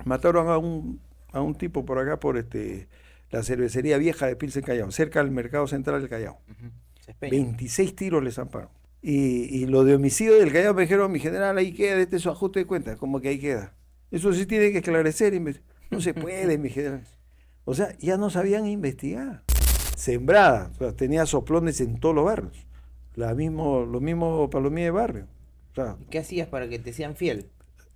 Mataron a un tipo por acá, por la cervecería vieja de Pilsen Callao, cerca del mercado central del Callao. Ujú. Cespeña. 26 tiros les zamparon. Y lo de homicidio del Callao me dijeron, mi general, ahí queda, este es su ajuste de cuentas, como que ahí queda. Eso sí tiene que esclarecer. No se puede, mi general. O sea, ya no sabían investigar. Sembrada, o sea, tenía soplones en todos los barrios. Lo mismo palomía de barrio. O sea, ¿Y qué hacías para que te sean fiel?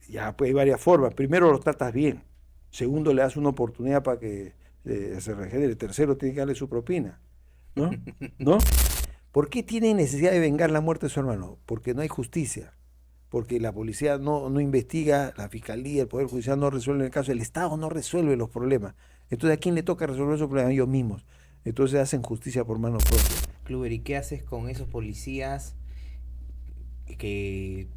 ya pues hay varias formas. Primero los tratas bien. Segundo, le das una oportunidad para que se regenere. Tercero, tiene que darle su propina. ¿No? ¿No? ¿Por qué tienen necesidad de vengar la muerte de su hermano? Porque no hay justicia. Porque la policía no investiga, la fiscalía, el Poder Judicial no resuelve el caso, el Estado no resuelve los problemas. Entonces, ¿a quién le toca resolver esos problemas? A ellos mismos. Entonces hacen justicia por mano propia. Kluber, ¿y qué haces con esos policías que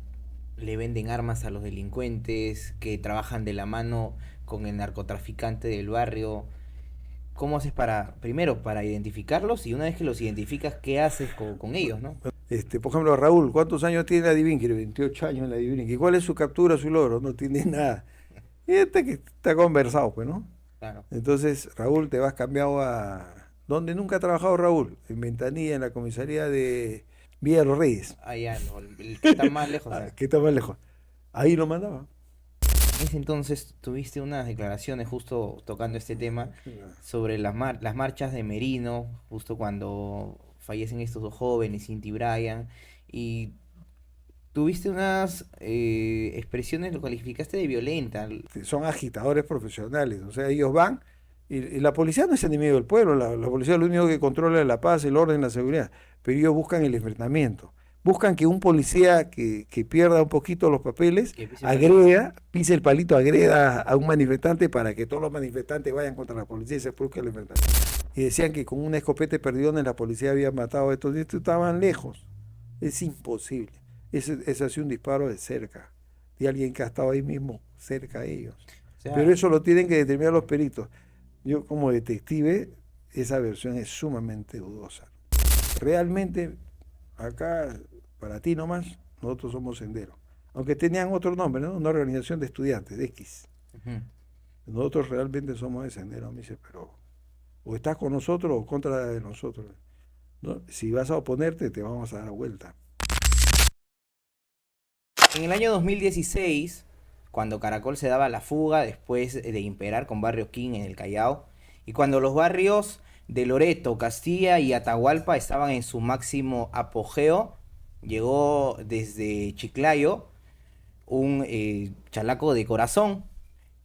le venden armas a los delincuentes, que trabajan de la mano con el narcotraficante del barrio? ¿Cómo haces para, primero, para identificarlos y una vez que los identificas, qué haces con ellos, ¿no? Por ejemplo, Raúl, ¿cuántos años tiene la Divinqui? 28 años en la Divinqui. ¿Cuál es su captura, su logro? No tiene nada. Y que está conversado, pues, ¿no? Claro, Entonces, Raúl, te vas cambiado a... ¿Dónde nunca ha trabajado Raúl? En Ventanilla, en la comisaría de Villa de los Reyes. allá, no, el que está más lejos. Ah, ¿qué está más lejos? Ahí lo mandaba. En ese entonces tuviste unas declaraciones justo tocando este tema sobre las marchas de Merino, justo cuando fallecen estos dos jóvenes, Inti y Brian, y tuviste unas expresiones, lo calificaste de violenta. Son agitadores profesionales, o sea, ellos van y la policía no es enemigo del pueblo, la policía es lo único que controla es la paz, el orden, la seguridad, pero ellos buscan el enfrentamiento, buscan que un policía que pierda un poquito los papeles, Que pise el palito. agreda, pise el palito, agreda a un manifestante para que todos los manifestantes vayan contra la policía y se produzca el enfrentamiento. Y decían que con una escopeta perdida la policía había matado a estos, y estos estaban lejos, es imposible, es así un disparo de cerca de alguien que ha estado ahí mismo cerca de ellos. O Pero sea, eso lo tienen que determinar los peritos. Yo como detective, esa versión es sumamente dudosa. Realmente, acá, para ti nomás, nosotros somos senderos. Aunque tenían otro nombre, ¿no? Una organización de estudiantes, de X. ujú. Nosotros realmente somos de sendero, me dice, pero o estás con nosotros o contra de nosotros. ¿No? Si vas a oponerte, te vamos a dar vuelta. En el año 2016, cuando Caracol se daba la fuga después de imperar con Barrio King en el Callao, y cuando los barrios de Loreto, Castilla y Atahualpa estaban en su máximo apogeo, llegó desde Chiclayo un chalaco de corazón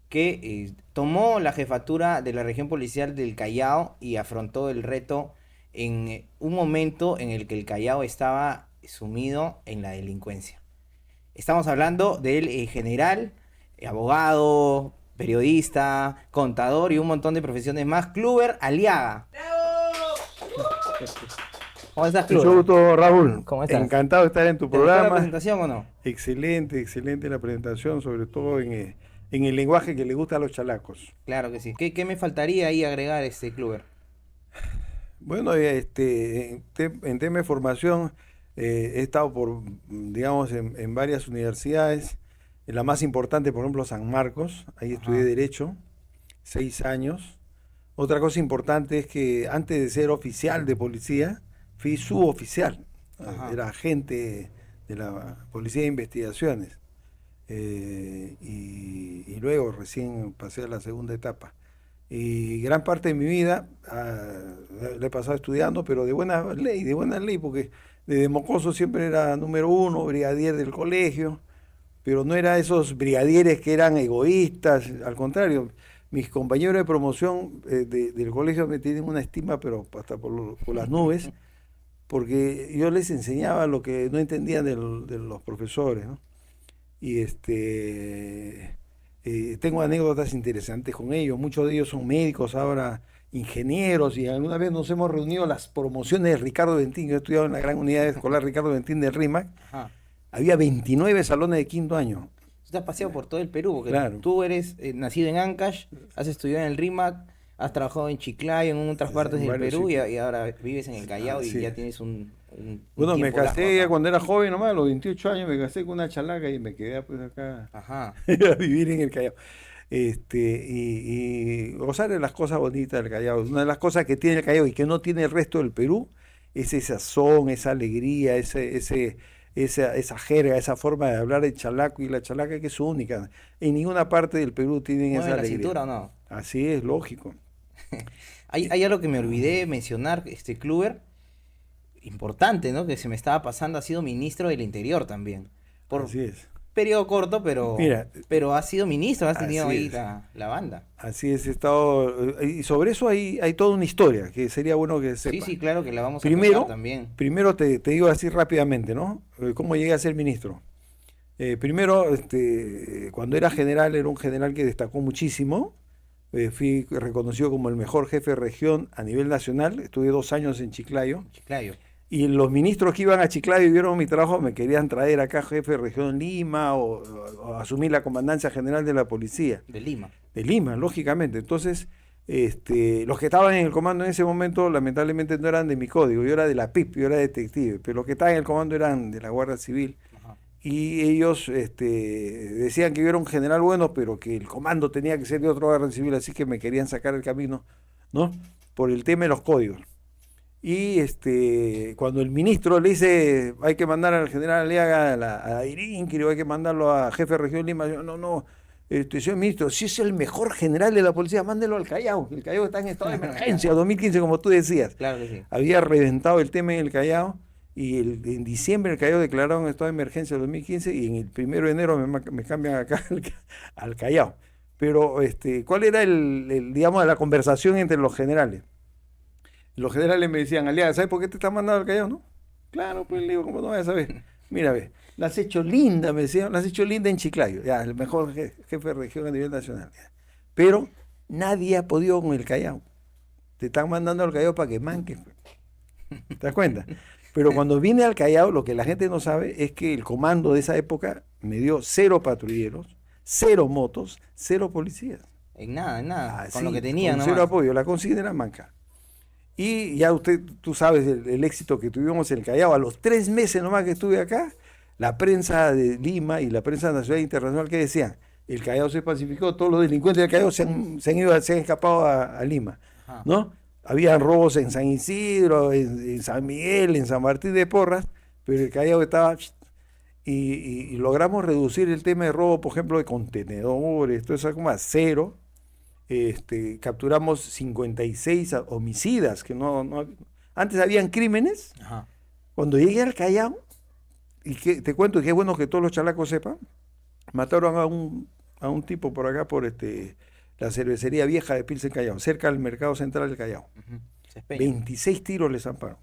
que tomó la jefatura de la región policial del Callao y afrontó el reto en un momento en el que el Callao estaba sumido en la delincuencia. Estamos hablando del general, abogado, periodista, contador y un montón de profesiones más, Kluber Aliaga. ¿Cómo estás, Mucho Kluber? gusto, Raúl. ¿Cómo estás? Encantado de estar en tu ¿Te gustó la programa. presentación o no? Excelente, excelente la presentación, sobre todo en el lenguaje que le gusta a los chalacos. Claro que sí. ¿Qué me faltaría ahí agregar, Kluber? Bueno, en tema de formación, he estado digamos, en varias universidades. En la más importante, por ejemplo, San Marcos. Ahí estudié Ajá. Derecho, 6 años. Otra cosa importante es que antes de ser oficial de policía, fui suboficial. Ajá. Era agente de la Policía de Investigaciones. Y luego recién pasé a la segunda etapa. Y gran parte de mi vida la he pasado estudiando, pero de buena ley, porque desde mocoso siempre era número uno, brigadier del colegio, pero no era esos brigadieres que eran egoístas, al contrario, mis compañeros de promoción del colegio me tienen una estima, pero hasta por las nubes, porque yo les enseñaba lo que no entendían de los profesores, ¿no? Y tengo anécdotas interesantes con ellos. Muchos de ellos son médicos, ahora ingenieros, y alguna vez nos hemos reunido las promociones de Ricardo Bentín. Yo he estudiado en la gran unidad escolar Ricardo Bentín del RIMAC. Ajá. Había 29 salones de quinto año. Tú te has paseado por todo el Perú, porque Claro. tú eres nacido en Ancash, has estudiado en el RIMAC, has trabajado en Chiclayo, en otras partes En del varios Perú, y, sitios. y ahora vives en el Callao y Sí. ya tienes un Bueno, me tiempo largo casé ya acá. cuando era joven nomás, a los 28 años me casé con una chalaca y me quedé pues acá Ajá. a vivir en el Callao. y gozar de las cosas bonitas del Callao. Una de las cosas que tiene el Callao y que no tiene el resto del Perú es esa son, esa alegría, esa jerga, esa forma de hablar el chalaco, y la chalaca que es única. En ninguna parte del Perú tienen ¿Mueve esa la alegría. cintura o no? Así es, lógico. Hay algo que me olvidé mencionar, Kluber, importante, ¿no? Que se me estaba pasando, ha sido ministro del Interior también. Por Así es. periodo corto, Mira, pero ha sido ministro, has tenido así ahí es. la banda. Así es, he estado, y sobre eso hay toda una historia que sería bueno que Sí, sepa. sí, claro que la vamos a tocar Primero, también. primero te digo así rápidamente, ¿no? ¿Cómo llegué a ser ministro? Primero, cuando era general, era un general que destacó muchísimo. Fui reconocido como el mejor jefe de región a nivel nacional. Estuve 2 años en Chiclayo. Chiclayo, Y los ministros que iban a Chiclayo y vieron mi trabajo me querían traer acá jefe de región en Lima o asumir la comandancia general de la policía. de Lima. De Lima, lógicamente. Entonces, los que estaban en el comando en ese momento, lamentablemente no eran de mi código. Yo era de la PIP, yo era detective, pero los que estaban en el comando eran de la Guardia Civil. Ajá. Y ellos decían que yo era un general bueno, pero que el comando tenía que ser de otro Guardia Civil, así que me querían sacar el camino, ¿no? Por el tema de los códigos. Y cuando el ministro le dice hay que mandar al general Aliaga a Irinqui, o hay que mandarlo a jefe de región Lima, yo, no, no, señor ministro, si es el mejor general de la policía, mándelo al Callao. El Callao está en estado de emergencia, 2015, como tú decías. Claro que sí. Había reventado el tema en el Callao, y en diciembre el Callao declararon estado de emergencia 2015, y en el 1 de enero me cambian acá al Callao. Pero, ¿cuál era digamos, la conversación entre los generales? Los generales me decían, Aliaga, ¿sabes por qué te están mandando al Callao, no? Claro, pues le digo, ¿cómo no vas a saber? Mira, ve, la has hecho linda, me decían, la has hecho linda en Chiclayo, ya, el mejor jefe de región a nivel nacional. Ya. Pero nadie ha podido con el Callao. Te están mandando al Callao para que manques. ¿Te das cuenta? Pero cuando vine al Callao, lo que la gente no sabe es que el comando de esa época me dio 0 patrulleros, 0 motos, 0 policías. En nada, Así, con lo que tenían con 0 nomás. apoyo, la consigna era manca. Y ya tú sabes el éxito que tuvimos en el Callao. A los 3 meses nomás que estuve acá, la prensa de Lima y la prensa nacional e internacional, que decían, el Callao se pacificó, todos los delincuentes del Callao se han escapado a Lima, Ajá. ¿no? Habían robos en San Isidro, en San Miguel, en San Martín de Porras, pero el Callao estaba... Y logramos reducir el tema de robo, por ejemplo, de contenedores, todo eso como a 0. Capturamos 56 homicidas, que antes habían crímenes. Ajá. Cuando llegué al Callao, te cuento que es bueno que todos los chalacos sepan, mataron a un tipo por acá, por la cervecería vieja de Pilsen Callao, cerca del mercado central del Callao. Ujú. Cespeña. 26 tiros les zamparon.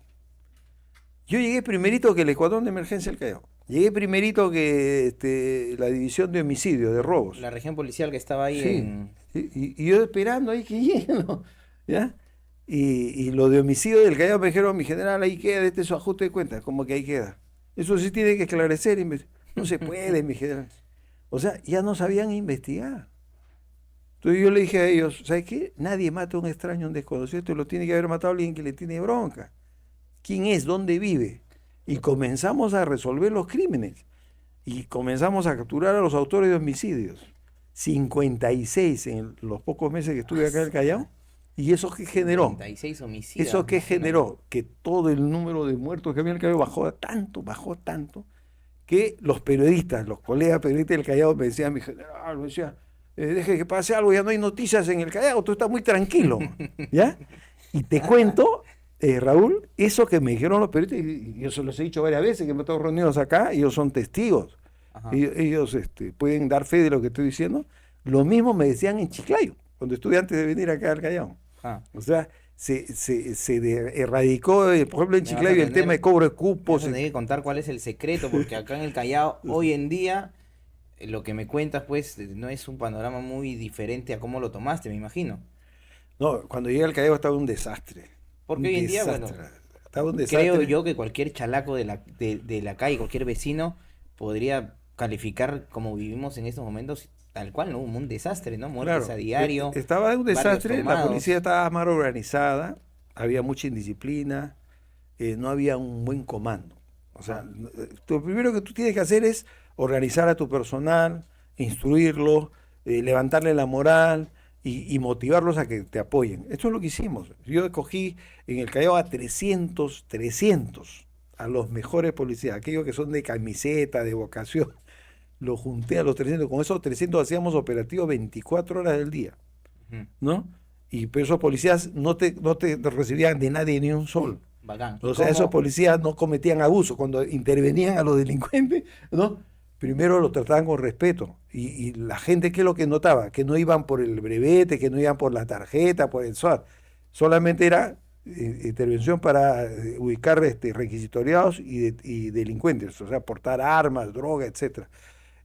Yo llegué primerito que el escuadrón de emergencia del Callao. Llegué primerito que la división de homicidios, de robos. La región policial que estaba ahí Sí, en... y yo esperando ahí que lleguen, ¿no? ¿Ya? Y lo de homicidio del Callao me dijeron, mi general, ahí queda, este es su ajuste de cuentas, como que ahí queda. Eso sí tiene que esclarecer, no se puede, mi general. O sea, ya no sabían investigar. Entonces yo le dije a ellos, ¿sabes qué? Nadie mata a un extraño, a un desconocido, esto lo tiene que haber matado alguien que le tiene bronca. ¿Quién es? ¿Dónde vive? Y comenzamos a resolver los crímenes. Y comenzamos a capturar a los autores de homicidios. 56 en los pocos meses que estuve acá en el Callao. ¿Y eso qué generó? 36 homicidas. ¿Eso qué imagínate. generó? Que todo el número de muertos que había en el Callao bajó tanto, que los periodistas, los colegas periodistas del Callao me decían, mi general, me decía, deje que pase algo, ya no hay noticias en el Callao, tú estás muy tranquilo, ¿ya? Y te cuento, Raúl, eso que me dijeron los periodistas, y yo se los he dicho varias veces, que me estado reunidos acá, ellos son testigos, Ajá. ellos pueden dar fe de lo que estoy diciendo, lo mismo me decían en Chiclayo, cuando estuve antes de venir acá al Callao. Ah. O sea, erradicó, por ejemplo, en Me vas a Chiclayo el tener- tema de cobro de Vamos cupos. a tener que contar cuál es el secreto, porque acá en el Callao, hoy en día, lo que me cuentas, pues, no es un panorama muy diferente a cómo lo tomaste, me imagino. No, cuando llegué al Callao estaba un desastre. Porque Un hoy en día, desastre. bueno, Estaba un desastre. creo yo que cualquier chalaco de la calle, cualquier vecino, podría calificar como vivimos en estos momentos, tal cual, ¿no? Un desastre, ¿no? Muertes Claro, a diario, estaba un barrios desastre, la tomados. policía estaba mal organizada, había mucha indisciplina, no había un buen comando. O sea, lo primero que tú tienes que hacer es organizar a tu personal, instruirlo, levantarle la moral y motivarlos a que te apoyen. Esto es lo que hicimos. Yo escogí en el Callao a 300, a los mejores policías, aquellos que son de camiseta, de vocación. Los junté a los 300. Con esos 300 hacíamos operativos 24 horas del día, ¿no? Y pero esos policías no te recibían de nadie ni un sol. Bacán. O sea, esos policías no cometían abuso. Cuando intervenían a los delincuentes, ¿no? Primero lo trataban con respeto. Y la gente, ¿qué es lo que notaba? Que no iban por el brevete, que no iban por la tarjeta, por el SWAT. Solamente era intervención para ubicar requisitoriados y delincuentes, o sea, portar armas, droga, etcétera.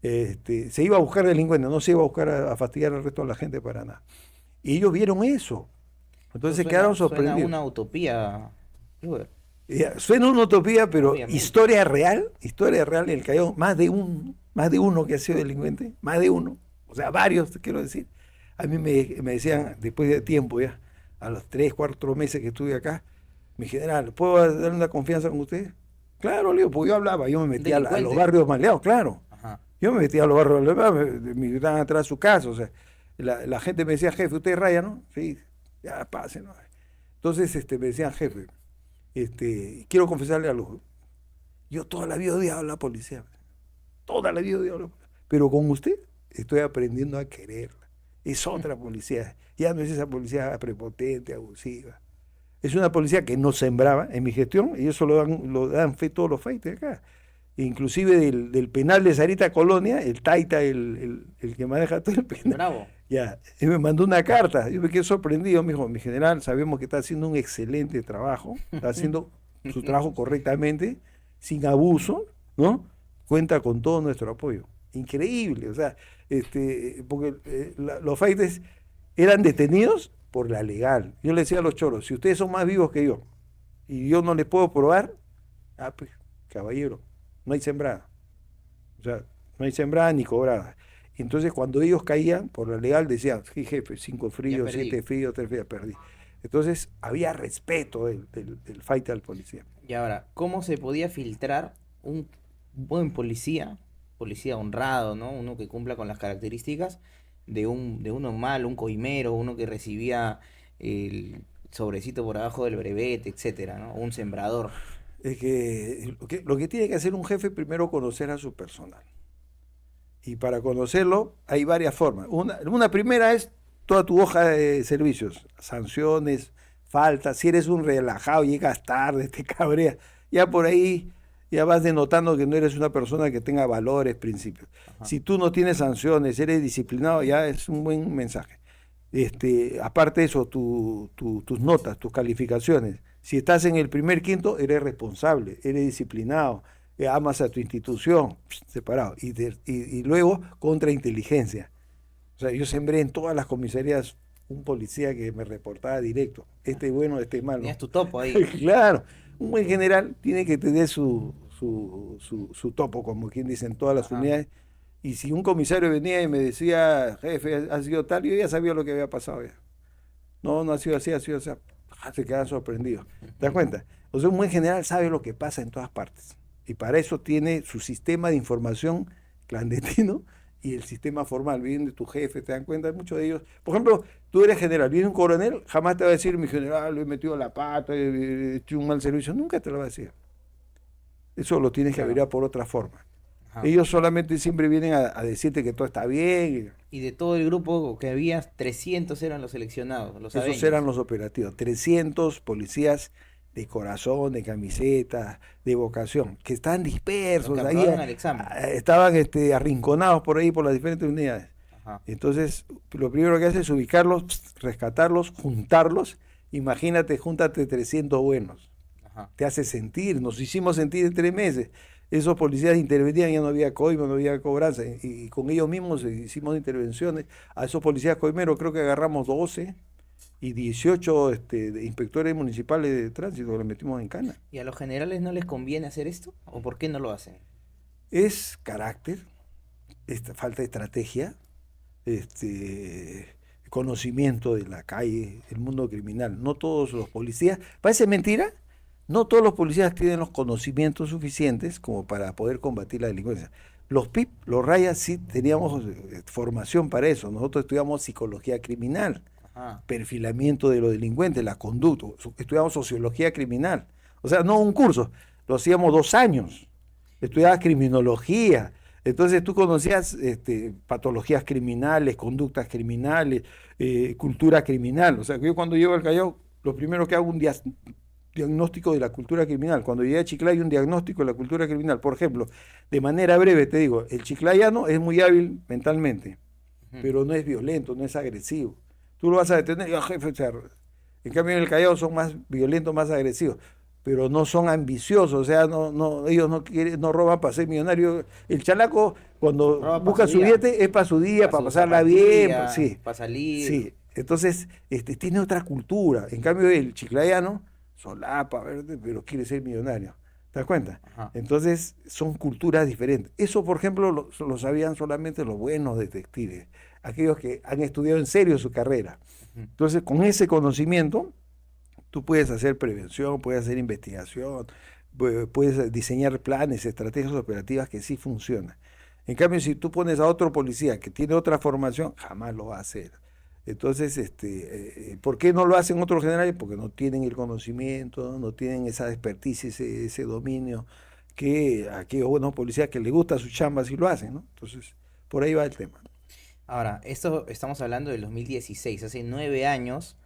Se iba a buscar delincuentes, no se iba a buscar a fastidiar al resto de la gente para nada. Y ellos vieron eso. Entonces se quedaron sorprendidos. Suena una utopía, Robert. Suena una utopía, pero Obviamente. historia real en el Callao, más de uno que ha sido delincuente, más de uno, o sea, varios, te quiero decir. A mí me decían, después de tiempo ya, a los 3, 4 meses que estuve acá, mi general, ¿puedo dar una confianza con usted? Claro, Leo, porque yo hablaba, yo me metía a los barrios maleados, claro. Ajá. Yo me metía a los barrios maleados, me gritaban atrás de su casa, o sea, la gente me decía, jefe, ¿usted raya, no? Sí, ya pase, ¿no? Entonces me decían, jefe, quiero confesarle algo. Yo toda la vida odiaba a la policía. Toda la vida odiaba a la policía. Pero con usted estoy aprendiendo a quererla. Es otra policía. Ya no es esa policía prepotente, abusiva. Es una policía que nos sembraba en mi gestión, y eso lo dan fe todos los feites acá. Inclusive del penal de Sarita Colonia, el taita, el que maneja todo el penal. Bravo. Ya, y me mandó una carta, yo me quedé sorprendido, me dijo, mi general, sabemos que está haciendo un excelente trabajo, está haciendo su trabajo correctamente, sin abuso, ¿no? Cuenta con todo nuestro apoyo. Increíble, o sea, porque los faites eran detenidos por la legal. Yo le decía a los choros, si ustedes son más vivos que yo, y yo no les puedo probar, pues, caballero, no hay sembrada. O sea, no hay sembrada ni cobrada. Entonces, cuando ellos caían por la legal, decían, sí, jefe, 5 fríos, 7 fríos, 3 fríos, perdí. Entonces, había respeto del fight al policía. Y ahora, ¿cómo se podía filtrar un buen policía honrado, ¿no? Uno que cumpla con las características de uno malo, un coimero, uno que recibía el sobrecito por abajo del brevete, etcétera, ¿no? Un sembrador. Es que lo que tiene que hacer un jefe primero conocer a su personal. Y para conocerlo hay varias formas. Una primera es toda tu hoja de servicios, sanciones, faltas. Si eres un relajado, llegas tarde, te cabreas, ya por ahí ya vas denotando que no eres una persona que tenga valores, principios. Ajá. Si tú no tienes sanciones, eres disciplinado, ya es un buen mensaje. Aparte de eso, tus notas, tus calificaciones. Si estás en el primer quinto, eres responsable, eres disciplinado, amas a tu institución, separado. Y luego, contrainteligencia. O sea, yo sembré en todas las comisarías un policía que me reportaba directo. Este es bueno, este es malo. Tenías tu topo ahí. Claro. Un buen general tiene que tener su topo, como quien dice, en todas las unidades. Y si un comisario venía y me decía, jefe, ha sido tal, yo ya sabía lo que había pasado ya. No ha sido así, ha sido así. Se quedan sorprendidos. ¿Te das cuenta? O sea, un buen general sabe lo que pasa en todas partes. Y para eso tiene su sistema de información clandestino y el sistema formal. Vienen de tu jefe, te dan cuenta, muchos de ellos. Por ejemplo, tú eres general, viene un coronel, jamás te va a decir, mi general, lo he metido la pata, he hecho un mal servicio. Nunca te lo va a decir. Eso lo tienes que averiguar por otra forma. Ajá. Ellos solamente siempre vienen a decirte que todo está bien. Y de todo el grupo que había, 300 eran los seleccionados. Esos aveños. Eran los operativos. 300 policías de corazón, de camiseta, de vocación, que están dispersos. Ahí, estaban arrinconados por ahí por las diferentes unidades. Ajá. Entonces, lo primero que hace es ubicarlos, rescatarlos, juntarlos. Imagínate, júntate 300 buenos. Ajá. Te hace sentir, nos hicimos sentir en 3 meses. Esos policías intervenían, ya no había coima, no había cobranza, y con ellos mismos hicimos intervenciones. A esos policías coimeros creo que agarramos 12 y 18 inspectores municipales de tránsito, los metimos en cana. ¿Y a los generales no les conviene hacer esto? ¿O por qué no lo hacen? Es carácter, falta de estrategia, conocimiento de la calle, el mundo criminal. No todos los policías, parece mentira, no todos los policías tienen los conocimientos suficientes como para poder combatir la delincuencia. Los PIP, los rayas, sí teníamos formación para eso. Nosotros estudiamos psicología criminal, Ajá. perfilamiento de los delincuentes, la conducta, estudiamos sociología criminal. O sea, no un curso, lo hacíamos 2 años. Estudiabas criminología. Entonces tú conocías patologías criminales, conductas criminales, cultura criminal. O sea, que yo cuando llego al Callao, lo primero que hago es un diagnóstico de la cultura criminal. Cuando llegué a Chiclayo, un diagnóstico de la cultura criminal. Por ejemplo, de manera breve te digo, el chiclayano es muy hábil mentalmente, Ujú. pero no es violento, no es agresivo. Tú lo vas a detener y, jefe, o sea, en cambio en el Callao son más violentos, más agresivos, pero no son ambiciosos, o sea, ellos no quieren, no roban para ser millonarios. El chalaco, cuando Roba para busca su su día, billete, es para su día, para para su pasarla bien, zapatilla, sí, para salir. sí. Entonces, tiene otra cultura. En cambio, el chiclayano solapa, ¿verdad? Pero quiere ser millonario. ¿Te das cuenta? Ajá. Entonces, son culturas diferentes. Eso, por ejemplo, lo sabían solamente los buenos detectives, aquellos que han estudiado en serio su carrera. Ujú. Entonces, con ese conocimiento, tú puedes hacer prevención, puedes hacer investigación, puedes diseñar planes, estrategias operativas que sí funcionan. En cambio, si tú pones a otro policía que tiene otra formación, jamás lo va a hacer. Entonces, ¿por qué no lo hacen otros generales? Porque no tienen el conocimiento, no tienen esa expertise, ese dominio, que aquellos buenos policías que les gusta su chamba sí lo hacen, ¿no? Entonces, por ahí va el tema. Ahora, esto estamos hablando del 2016, hace 9 años,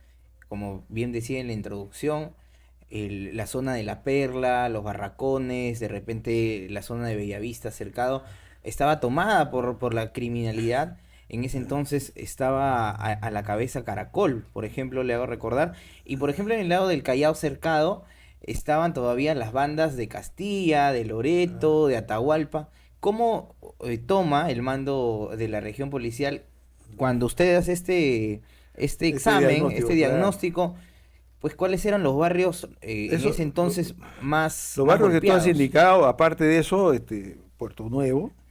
como bien decía en la introducción, la zona de La Perla, los barracones, de repente la zona de Bellavista, Cercado, estaba tomada por la criminalidad. En ese entonces estaba a la cabeza Caracol, por ejemplo, le hago recordar. Y por ejemplo, en el lado del Callao Cercado estaban todavía las bandas de Castilla, de Loreto, de Atahualpa. ¿Cómo toma el mando de la región policial cuando usted hace este Ese examen, este diagnóstico, claro. diagnóstico? Pues cuáles eran los barrios en Eso, ese entonces los más barrios que tú has golpeados. indicado, aparte de eso,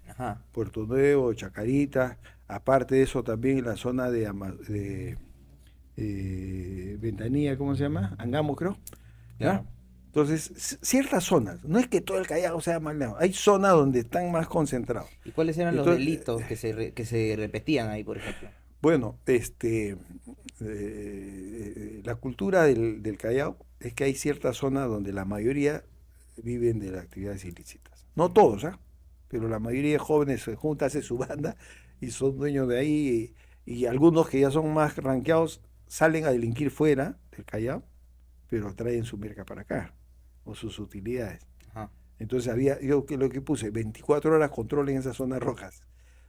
Ajá, Puerto Nuevo, Chacarita, aparte de eso también la zona de Ventanilla, ¿cómo se llama? Angamo, creo, ¿ya? claro. Entonces, ciertas zonas, no es que todo el Callao sea mal lejos, hay zonas donde están más concentrados. ¿Y cuáles eran los Entonces, delitos que se repetían ahí, por ejemplo? bueno, la cultura del Callao es que hay ciertas zonas donde la mayoría viven de las actividades ilícitas. No todos, ¿ah? Pero la mayoría de jóvenes se junta, hace su banda y son dueños de ahí. Y algunos que ya son más ranqueados salen a delinquir fuera del Callao, pero traen su merca para acá o sus utilidades. Ajá. Entonces yo lo que puse, 24 horas control en esas zonas rojas.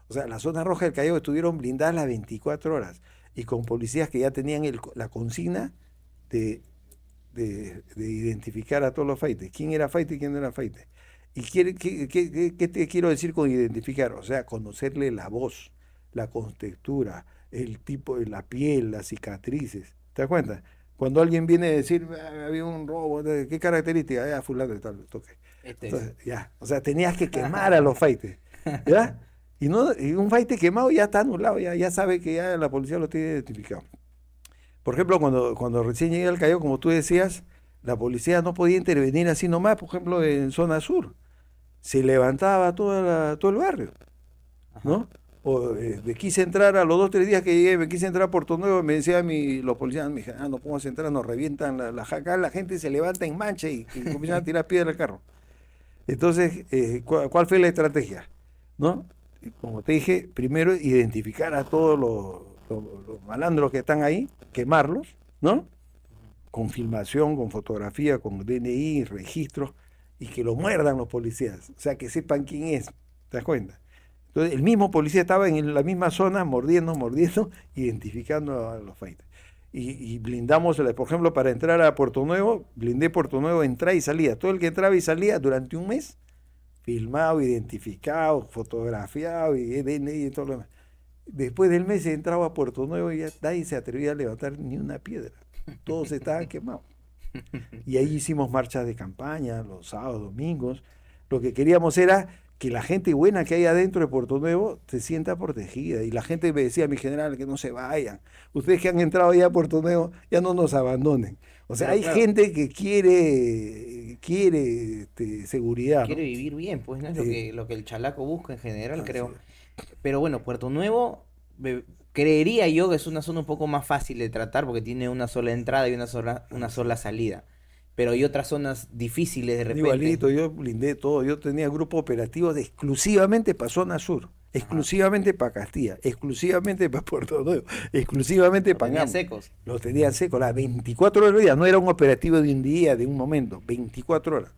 O sea, las zonas rojas del Callao estuvieron blindadas las 24 horas y con policías que ya tenían la consigna de, de identificar a todos los faites. ¿Quién era faite y quién no era faite? ¿Y qué te quiero decir con identificar? O sea, conocerle la voz, la contextura, el tipo de la piel, las cicatrices. ¿Te das cuenta? Cuando alguien viene a decir, "Ah, había un robo, ¿qué característica? Fulano de tal, toque. Este es. Entonces, ya, o sea, tenías que quemar a los faites, ¿ya? Y un faite quemado ya está anulado, ya sabe que ya la policía lo tiene identificado. Por ejemplo, cuando recién llegué al Callao, como tú decías, la policía no podía intervenir así nomás, por ejemplo, en zona sur. Se levantaba todo el barrio, Ajá. ¿no? O me quise entrar a los 2, 3 días que llegué, me quise entrar a Puerto Nuevo, me decían los policías, me dijeron, no podemos entrar, nos revientan la jaca, la gente se levanta en mancha y comienzan a tirar piedra al carro. Entonces, ¿cuál fue la estrategia? ¿No? Como te dije, primero identificar a todos los malandros que están ahí, quemarlos, ¿no? Con filmación, con fotografía, con DNI, registros, y que lo muerdan los policías, o sea, que sepan quién es, ¿te das cuenta? Entonces, el mismo policía estaba en la misma zona, mordiendo, identificando a los fighters. Y blindamos, por ejemplo, para entrar a Puerto Nuevo, blindé Puerto Nuevo, entrada y salida. Todo el que entraba y salía durante un mes, filmado, identificado, fotografiado, y DNI y todo lo demás. Después del mes entraba a Puerto Nuevo y ya nadie se atrevía a levantar ni una piedra. Todos estaban quemados. Y ahí hicimos marchas de campaña los sábados, domingos. Lo que queríamos era que la gente buena que hay adentro de Puerto Nuevo se sienta protegida. Y la gente me decía, mi general, que no se vayan. Ustedes que han entrado ya a Puerto Nuevo, ya no nos abandonen. O sea, Pero hay claro, gente que quiere seguridad, quiere ¿no? vivir bien, pues no es Eh, lo que el chalaco busca en general, Así creo. es. Pero bueno, Puerto Nuevo, creería yo que es una zona un poco más fácil de tratar porque tiene una sola entrada y una Así sola es. salida. Pero hay otras zonas difíciles de repente. Igualito, yo blindé todo. Yo tenía grupo operativo exclusivamente para Zona Sur, Ajá. exclusivamente para Castilla, exclusivamente para Puerto Nuevo, exclusivamente Lo para tenía Angamos. secos. Los tenía secos, las 24 horas del día. No era un operativo de un día, de un momento, 24 horas.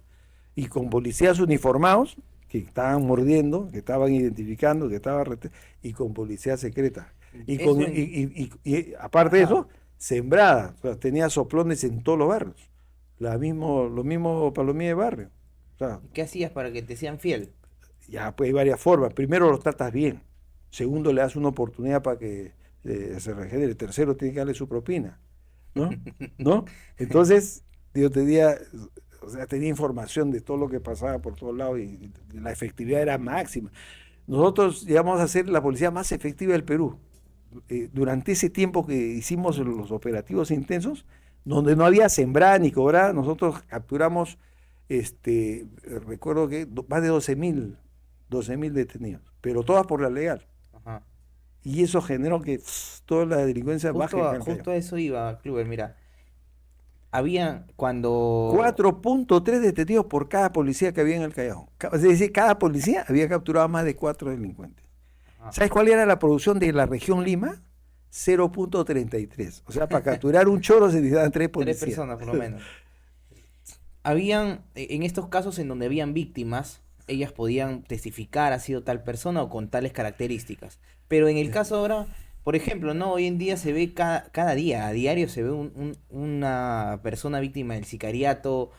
Y con policías uniformados que estaban mordiendo, que estaban identificando, que estaban y con policía secreta. Eso en... Y aparte de Ajá. eso, sembrada. O sea, tenía soplones en todos los barrios. Lo mismo palomía de barrio. O sea, ¿Qué hacías para que te sean fiel? ya pues hay varias formas. Primero los tratas bien. Segundo, le das una oportunidad para que se regenere. Tercero, tiene que darle su propina. ¿No? ¿No? Entonces, yo tenía, o sea, tenía información de todo lo que pasaba por todos lados y la efectividad era máxima. Nosotros llegamos a ser la policía más efectiva del Perú. Durante ese tiempo que hicimos los operativos intensos, donde no había sembrada ni cobrada, nosotros capturamos, recuerdo que más de 12.000 detenidos, pero todas por la legal. Ajá. Y eso generó que toda la delincuencia baje acá en Callao. Justo a eso iba, Kluber, mira. Había cuando... 4.3 detenidos por cada policía que había en el Callao. Es decir, cada policía había capturado más de 4 delincuentes. Ajá. ¿Sabes cuál era la producción de la región Lima? 0.33. O sea, para capturar un choro se necesitaban 3 Tres policías. personas por lo menos. Habían, en estos casos en donde habían víctimas, ellas podían testificar ha sido tal persona o con tales características. Pero en el caso ahora, por ejemplo, ¿no? Hoy en día se ve cada día, a diario se ve una persona víctima del sicariato,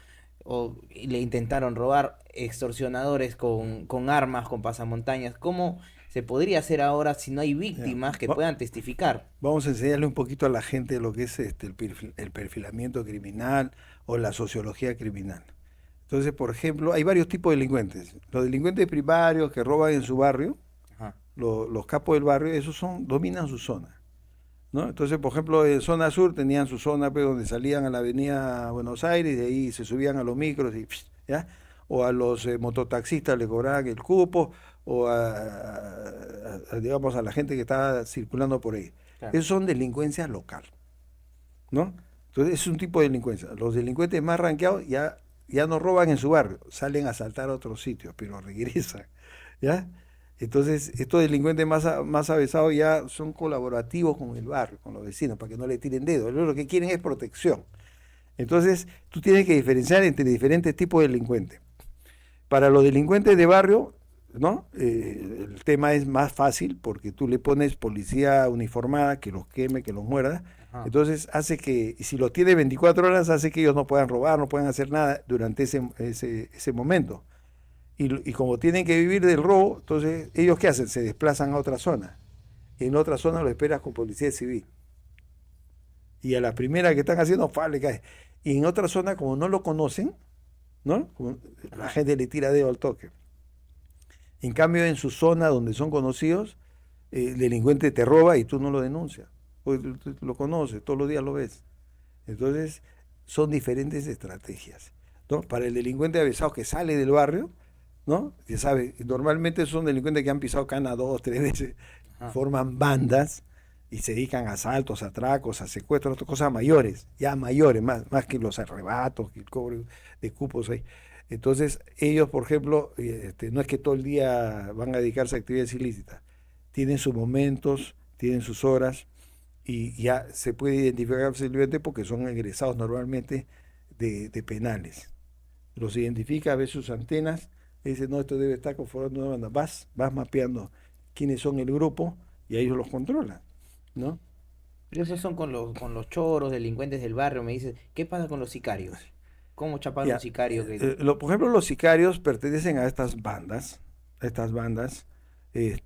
o le intentaron robar, extorsionadores con armas, con pasamontañas. ¿Cómo se podría hacer ahora si no hay Ya. víctimas que puedan testificar? Vamos a enseñarle un poquito a la gente lo que es el perfilamiento criminal o la sociología criminal. Entonces, por ejemplo, hay varios tipos de delincuentes. Los delincuentes primarios que roban en su barrio, Ajá. los capos del barrio, dominan su zona, ¿no? Entonces, por ejemplo, en zona sur tenían su zona pues, donde salían a la avenida Buenos Aires, de ahí se subían a los micros, y, ¿ya? O a los mototaxistas le cobraban el cupo, o digamos, a la gente que estaba circulando por ahí. Claro. Esos son delincuencia local, ¿no? Entonces, es un tipo de delincuencia. Los delincuentes más ranqueados ya no roban en su barrio, salen a asaltar a otros sitios, pero regresan, ¿ya? Entonces, estos delincuentes más avesados ya son colaborativos con el barrio, con los vecinos, para que no le tiren dedos. Lo que quieren es protección. Entonces, tú tienes que diferenciar entre diferentes tipos de delincuentes. Para los delincuentes de barrio, ¿no? El tema es más fácil porque tú le pones policía uniformada que los queme, que los muerda. Ajá. Entonces hace que, y si los tiene 24 horas, hace que ellos no puedan robar, no puedan hacer nada durante ese momento. Y como tienen que vivir del robo, entonces, ¿ellos qué hacen? Se desplazan a otra zona. En otra zona lo esperas con policía civil. Y a la primera que están haciendo, ¡fa! Le cae. Y en otra zona, como no lo conocen, ¿no? La Ajá. gente le tira dedo al toque. En cambio, en su zona donde son conocidos, el delincuente te roba y tú no lo denuncias. Porque tú lo conoces, todos los días lo ves. Entonces, son diferentes estrategias, ¿no? Para el delincuente avesado que sale del barrio, ¿no? Que sabe, normalmente son delincuentes que han pisado cana 2, 3 veces, Ajá. forman bandas y se dedican a asaltos, atracos, a secuestros, cosas mayores, ya mayores, más que los arrebatos, que el cobro de cupos ahí. Entonces, ellos, por ejemplo, no es que todo el día van a dedicarse a actividades ilícitas, tienen sus momentos, tienen sus horas, y ya se puede identificar fácilmente porque son egresados normalmente de penales. Los identifica, ve sus antenas, y dice, no, esto debe estar conformando una banda. Vas mapeando quiénes son el grupo y a ellos los controlan, ¿no? Pero esos son con los choros, delincuentes del barrio. Me dices, ¿qué pasa con los sicarios? ¿Cómo chapar un Ya, sicario que... por ejemplo, los sicarios pertenecen a estas bandas.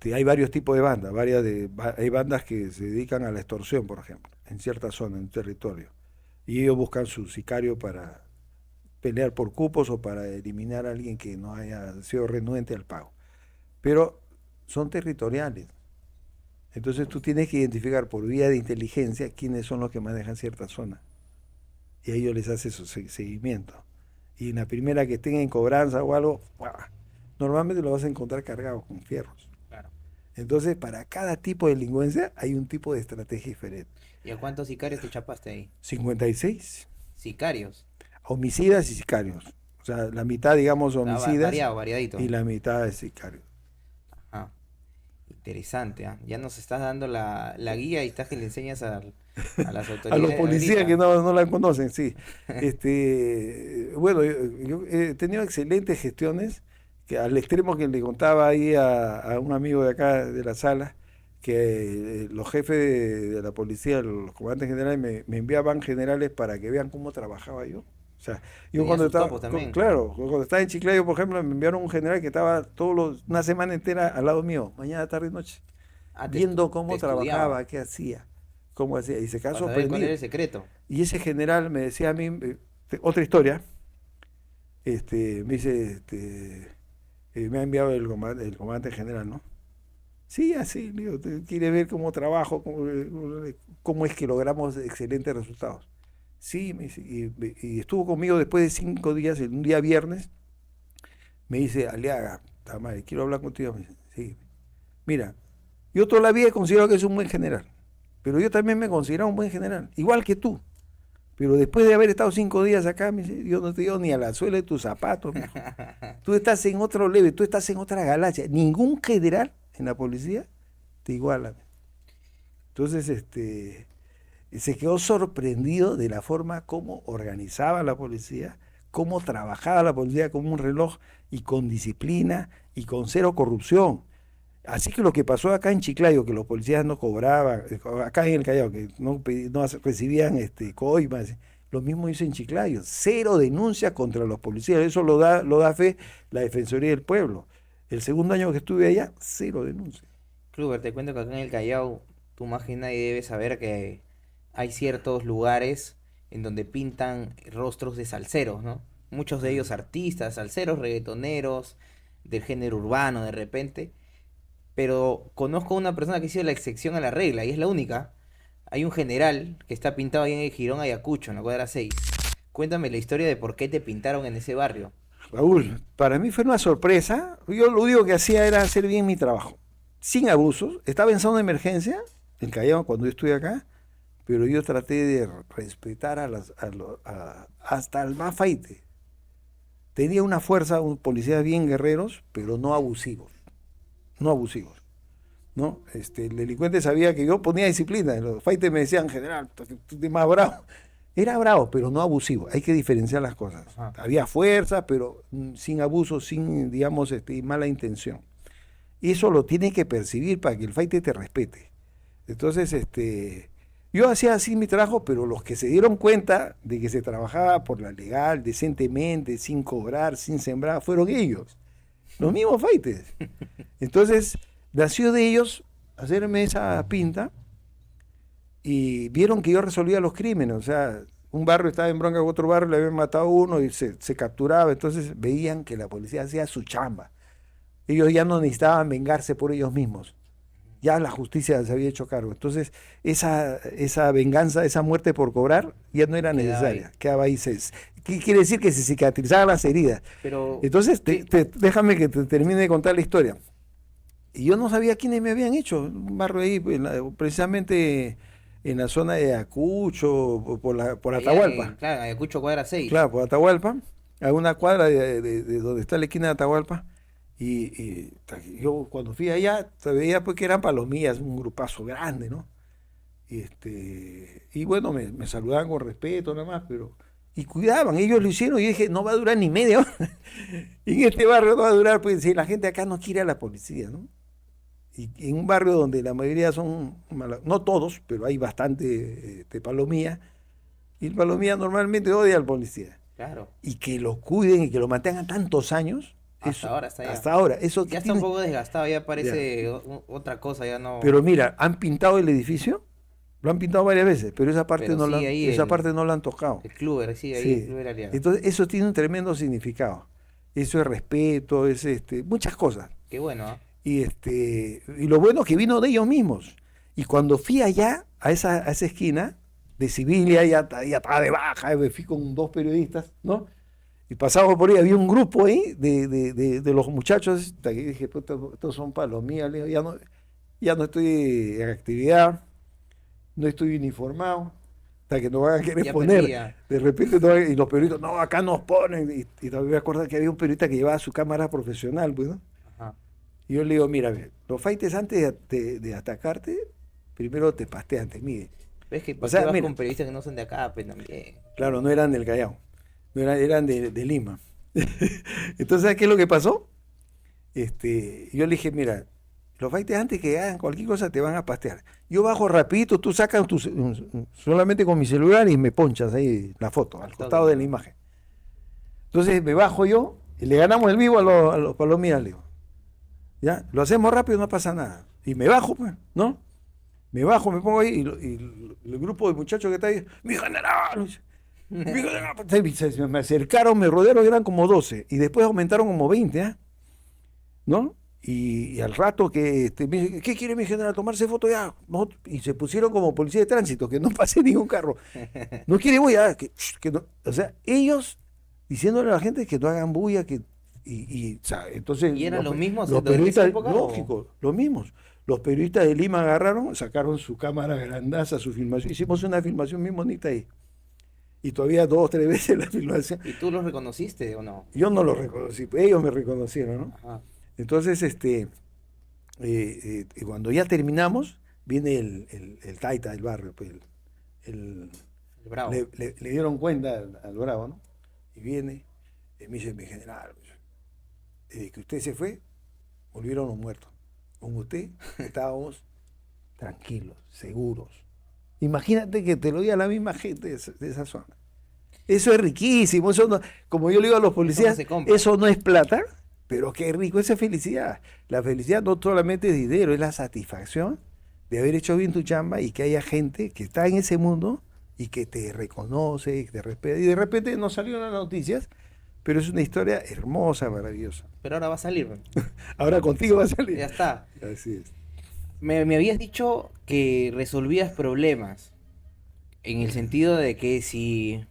Hay varios tipos de bandas, hay bandas que se dedican a la extorsión, por ejemplo, en cierta zona, en un territorio. Y ellos buscan su sicario para pelear por cupos o para eliminar a alguien que no haya sido renuente al pago. pero son territoriales. Entonces tú tienes que identificar por vía de inteligencia quiénes son los que manejan cierta zona. Y a ellos les hace su seguimiento. Y en la primera que estén en cobranza o algo, ¡buah!, normalmente lo vas a encontrar cargado con fierros. Claro. Entonces, para cada tipo de delincuencia hay un tipo de estrategia diferente. ¿Y a cuántos sicarios te chapaste ahí? 56 Sicarios. homicidas y sicarios. O sea, la mitad, digamos, homicidas Variadito. y la mitad de sicarios. Ah, interesante, ¿ah? Ya nos estás dando la guía y estás que le enseñas a las A autoridades los policías ahorita. que no la conocen, sí. Bueno, yo he tenido excelentes gestiones, que al extremo que le contaba ahí a un amigo de acá de la sala, que los jefes de la policía, los comandantes generales, me enviaban generales para que vean cómo trabajaba yo. O sea, yo Tenía cuando sus estaba, topos también. claro, cuando estaba en Chiclayo, por ejemplo, me enviaron un general que estaba una semana entera al lado mío, mañana, tarde y noche, Ah, viendo te cómo estudiaba trabajaba, qué hacía, cómo hacía, y se quedó para saber cuál sorprendido. era el secreto. Y ese general me decía a mí, otra historia, me dice, me ha enviado el comandante general, ¿no? Sí, así, le digo, quiere ver cómo trabajo, cómo es que logramos excelentes resultados. Sí, me dice, y estuvo conmigo después de 5 días, un día viernes, me dice, Aliaga, madre, quiero hablar contigo. Me dice, sí, mira, yo toda la vida he considerado que es un buen general, pero yo también me considero un buen general, igual que tú. Pero después de haber estado 5 días acá, me dice, yo no te digo ni a la suela de tus zapatos, mijo. Tú estás en otro level, tú estás en otra galaxia. Ningún general en la policía te iguala. Entonces, se quedó sorprendido de la forma como organizaba la policía, cómo trabajaba la policía como un reloj y con disciplina y con cero corrupción. Así que lo que pasó acá en Chiclayo, que los policías no cobraban, acá en el Callao, que no recibían coimas, lo mismo hizo en Chiclayo, cero denuncia contra los policías, eso lo da fe la Defensoría del Pueblo. El segundo año que estuve allá, cero denuncia. Kluber, te cuento que acá en el Callao, tú más que nadie debes saber que hay ciertos lugares en donde pintan rostros de salseros, ¿no? Muchos de ellos artistas, salseros, reggaetoneros, del género urbano de repente. Pero conozco a una persona que ha sido la excepción a la regla y es la única. Hay un general que está pintado ahí en el Jirón Ayacucho, en la cuadra 6. Cuéntame la historia de por qué te pintaron en ese barrio. Raúl, para mí fue una sorpresa. Yo lo único que hacía era hacer bien mi trabajo, sin abusos. Estaba en zona de emergencia, en Callao, cuando yo estuve acá, pero yo traté de respetar hasta el más faite. Tenía una fuerza, policías bien guerreros, pero no abusivos. No abusivos. ¿No? El delincuente sabía que yo ponía disciplina. Los faites me decían, general, tú eres más bravo. Era bravo, pero no abusivo. Hay que diferenciar las cosas. Ajá. Había fuerza, pero sin abuso, sin, digamos, mala intención. Y eso lo tienes que percibir para que el faite te respete. Entonces, yo hacía así mi trabajo, pero los que se dieron cuenta de que se trabajaba por la legal, decentemente, sin cobrar, sin sembrar, fueron ellos. Los mismos faites. Entonces, nació de ellos hacerme esa pinta y vieron que yo resolvía los crímenes. O sea, un barrio estaba en bronca con otro barrio, le habían matado a uno y se capturaba. Entonces veían que la policía hacía su chamba. Ellos ya no necesitaban vengarse por ellos mismos. Ya la justicia se había hecho cargo. Entonces, esa venganza, esa muerte por cobrar, ya no era necesaria. Quedaba ahí. ¿Qué quiere decir? Que se cicatrizaban las heridas. Pero, Entonces, ¿qué? déjame que te termine de contar la historia. Y yo no sabía quiénes me habían hecho. Un barrio ahí, precisamente en la zona de Ayacucho, por Allá Atahualpa. claro, en Ayacucho cuadra 6. Claro, por Atahualpa. A una cuadra de donde está la esquina de Atahualpa. Y yo cuando fui allá, te veía pues que eran palomillas, un grupazo grande, ¿no? Y bueno, me saludaban con respeto nada más, pero... Y cuidaban, ellos lo hicieron, y yo dije, no va a durar ni media hora. Y en este barrio no va a durar, pues si la gente acá no quiere a la policía, ¿no? Y en un barrio donde la mayoría son, no todos, pero hay bastante palomía, y el palomía normalmente odia al policía. Claro. Y que lo cuiden y que lo mantengan tantos años. Hasta ahora está ya. Hasta ahora. Eso Ya está un poco desgastado, ya parece otra cosa, ya no. Pero mira, han pintado el edificio, lo han pintado varias veces, pero esa parte, Pero no, sigue ahí esa parte no la han tocado. El Kluber, sí, ahí Sí. el Kluber Aliaga. Entonces, eso tiene un tremendo significado. Eso es respeto, es muchas cosas. Qué bueno, ¿ah? y lo bueno es que vino de ellos mismos. Y cuando fui allá, a esa esquina de Sibilia, ya estaba de baja, me fui con 2 periodistas, ¿no? Y pasamos por ahí, había un grupo ahí de los muchachos, y dije, "Puta, estos son palos míos", le digo, ya no estoy en actividad, no estoy uniformado, hasta que nos van a querer Ya poner. perdía. De repente, y los periodistas, no, acá nos ponen. Y todavía me acuerdo que había un periodista que llevaba su cámara profesional, pues, ¿no? Ajá. Y yo le digo, mira, los fighters antes de atacarte, primero te pastean, te miden. ¿Ves que O por sea, qué vas mira, con periodistas que no son de acá? Pues también. claro, no eran del Callao, no eran de Lima. Entonces, ¿sabes qué es lo que pasó? Yo le dije, mira, los fighters antes que hagan cualquier cosa te van a pastear. Yo bajo rapidito, tú sacas solamente con mi celular y me ponchas ahí la foto, al costado de la imagen. Entonces me bajo yo y le ganamos el vivo a los Palomías, le digo. ¿Ya? Lo hacemos rápido, no pasa nada. Y me bajo, pues, ¿no? Me bajo, me pongo ahí y el grupo de muchachos que está ahí, mi general, mi general, me acercaron, me rodearon, eran como 12 y después aumentaron como 20, ¿ah? ¿No? Y al rato que me dice, ¿qué quiere mi general? ¿Tomarse foto ya? No, y se pusieron como policía de tránsito, que no pase ningún carro. No quiere bulla, que no. O sea, ellos diciéndole a la gente que no hagan bulla, o sea, entonces ¿Y eran los mismos los de esa periodistas, época, o? lógico, los mismos. Los periodistas de Lima agarraron, sacaron su cámara grandaza, su filmación. Hicimos una filmación muy bonita ahí. Y todavía 2 o 3 veces la filmación. ¿Y tú los reconociste o no? Yo no los reconocí, ellos me reconocieron, ¿no? Ajá. Entonces, y cuando ya terminamos, viene el taita del barrio, pues, el- El Bravo. le dieron cuenta al Bravo, ¿no? Y viene, y me dice, mi general, desde que usted se fue, volvieron los muertos. Con usted estábamos tranquilos, seguros. Imagínate que te lo diga la misma gente de esa zona. Eso es riquísimo, eso no, como yo le digo a los policías, se compra. eso no es plata, pero qué rico, esa es felicidad. La felicidad no solamente es dinero, es la satisfacción de haber hecho bien tu chamba y que haya gente que está en ese mundo y que te reconoce, que te respeta. Y de repente no salieron las noticias, pero es una historia hermosa, maravillosa. Pero ahora va a salir. Ahora contigo va a salir. Ya está. Así es. Me habías dicho que resolvías problemas, en el sentido de que si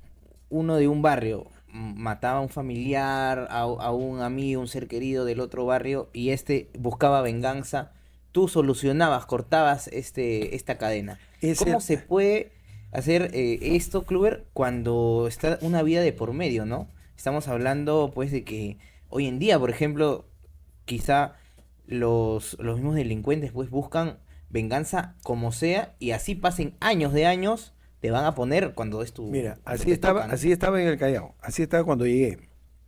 uno de un barrio mataba a un familiar, a un amigo, un ser querido del otro barrio, y buscaba venganza, tú solucionabas, cortabas esta cadena. ¿Cómo se puede hacer esto, Kluber, cuando está una vida de por medio, ¿no? Estamos hablando, pues, de que hoy en día, por ejemplo, quizá los mismos delincuentes, pues, buscan venganza como sea, y así pasen años de años, te van a poner cuando es tu... Mira, cuando te toca, ¿no? así estaba en el Callao, así estaba cuando llegué.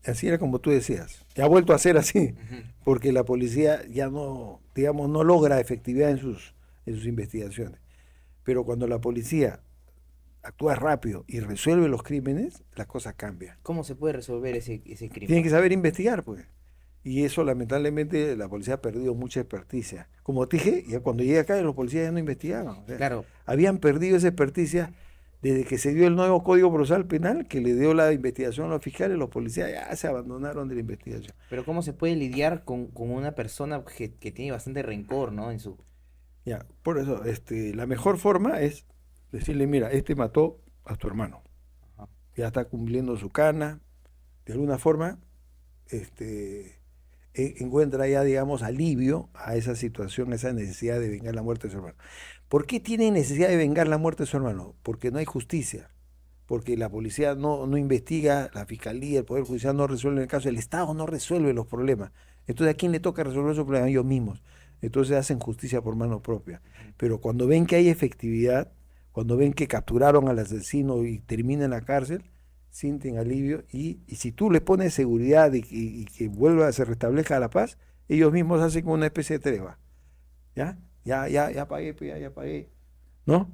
Así era como tú decías. Ya ha vuelto a ser así, Ujú. porque la policía ya no, digamos, no logra efectividad en sus investigaciones. Pero cuando la policía actúa rápido y resuelve los crímenes, las cosas cambian. ¿Cómo se puede resolver ese crimen? Tienen que saber investigar, pues. Y eso, lamentablemente, la policía ha perdido mucha experticia. Como te dije, ya cuando llegué acá, los policías ya no investigaban. O sea, Claro, habían perdido esa experticia desde que se dio el nuevo Código Procesal Penal, que le dio la investigación a los fiscales, los policías ya se abandonaron de la investigación. pero ¿cómo se puede lidiar con una persona que tiene bastante rencor, ¿no? En su... Ya, por eso, la mejor forma es decirle, mira, mató a tu hermano. Ajá. Ya está cumpliendo su cana. De alguna forma, encuentra ya, digamos, alivio a esa situación, a esa necesidad de vengar la muerte de su hermano. ¿Por qué tiene necesidad de vengar la muerte de su hermano? Porque no hay justicia, porque la policía no investiga, la fiscalía, el Poder Judicial no resuelve el caso, el Estado no resuelve los problemas. Entonces, ¿a quién le toca resolver esos problemas? Ellos mismos. Entonces hacen justicia por mano propia. Pero cuando ven que hay efectividad, cuando ven que capturaron al asesino y termina en la cárcel, sienten alivio y si tú les pones seguridad y que vuelva, se restablezca la paz, ellos mismos hacen una especie de tregua. ¿Ya? Ya pagué, pues, ya pagué. ¿No?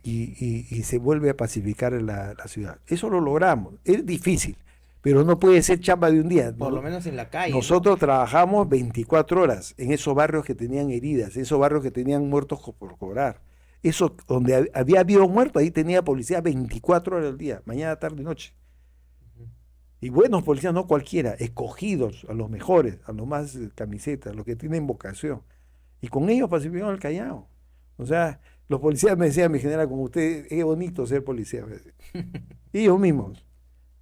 Y se vuelve a pacificar la ciudad. Eso lo logramos. Es difícil, pero no puede ser chamba de un día. Por lo menos en la calle, Nosotros trabajamos 24 horas en esos barrios que tenían heridas, en esos barrios que tenían muertos por cobrar. Eso, donde había habido muertos, ahí tenía policía 24 horas al día, mañana, tarde y noche. ¿no? Y buenos policías, no cualquiera, escogidos, a los mejores, a los más camisetas, los que tienen vocación. Y con ellos pacificaron el Callao. O sea, los policías me decían, mi general, como usted, es bonito ser policía. Me decían. Y ellos mismos,